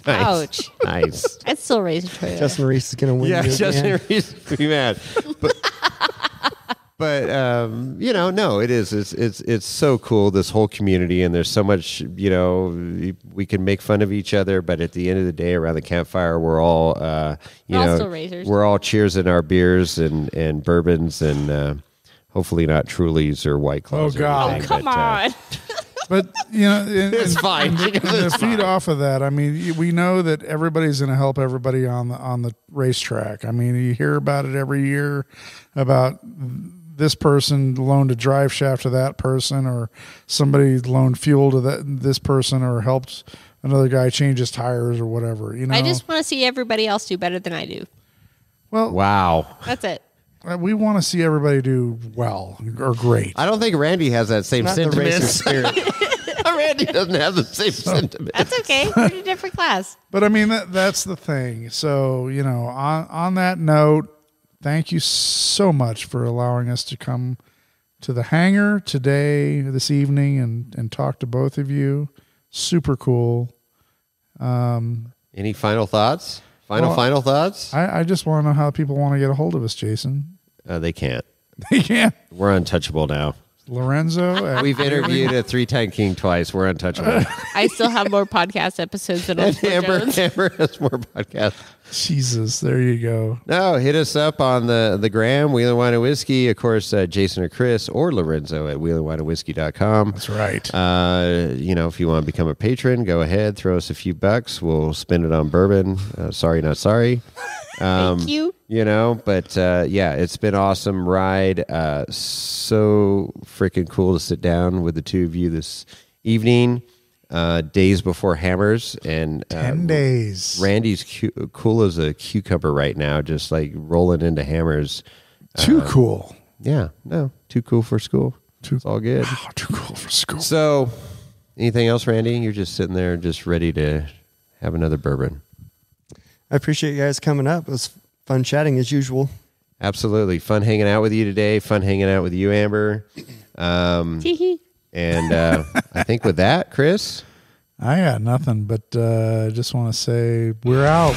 Nice. Ouch. Nice. I'd still raise a Toyota. Justin Reese is going to win. Yeah, you Justin again. Reese would be mad. But no, it is. It's so cool, this whole community, and there's so much, we can make fun of each other, but at the end of the day, around the campfire, we're all, We're all still racers. we're all cheersing our beers and bourbons, and hopefully not Trulies or White Claws. Oh, God. Oh, come on. But It's fine. And to feed off of that, I mean, we know that everybody's going to help everybody on the racetrack. I mean, you hear about it every year about this person loaned a drive shaft to that person, or somebody loaned fuel to this person, or helped another guy change his tires or whatever. I just want to see everybody else do better than I do. Well, Wow. That's it. we want to see everybody do well or great. I don't think Randy has that same Not the racing sentiment. spirit. Randy doesn't have the same sentiment. That's okay. We're in a different class. But I mean, that's the thing. So, on that note, thank you so much for allowing us to come to the hangar this evening, and talk to both of you. Super cool. Any final thoughts? Final thoughts? I just want to know how people want to get a hold of us, Jason. They can't. They can't. We're untouchable now. Lorenzo. We've interviewed a 3-time king twice. We're untouchable. I still have more podcast episodes than And Old Amber Jones. has more podcasts. Jesus, there you go. No, hit us up on the gram, Wheel and Wine and Whiskey. Of course, Jason or Chris or Lorenzo at wheelandwineandwhiskey.com. That's right. If you want to become a patron, go ahead, throw us a few bucks. We'll spend it on bourbon. Sorry, not sorry. Thank you. It's been awesome ride. So freaking cool to sit down with the two of you this evening. Days before Hammers, and 10 days. Randy's cool as a cucumber right now, just like rolling into Hammers. Too cool. Yeah, no, too cool for school. It's all good. Oh, too cool for school. So, anything else, Randy? You're just sitting there, just ready to have another bourbon. I appreciate you guys coming up. It was fun chatting as usual. Absolutely. Fun hanging out with you today. Fun hanging out with you, Amber. Tee-hee. And I think with that, Chris? I got nothing, but just want to say we're out.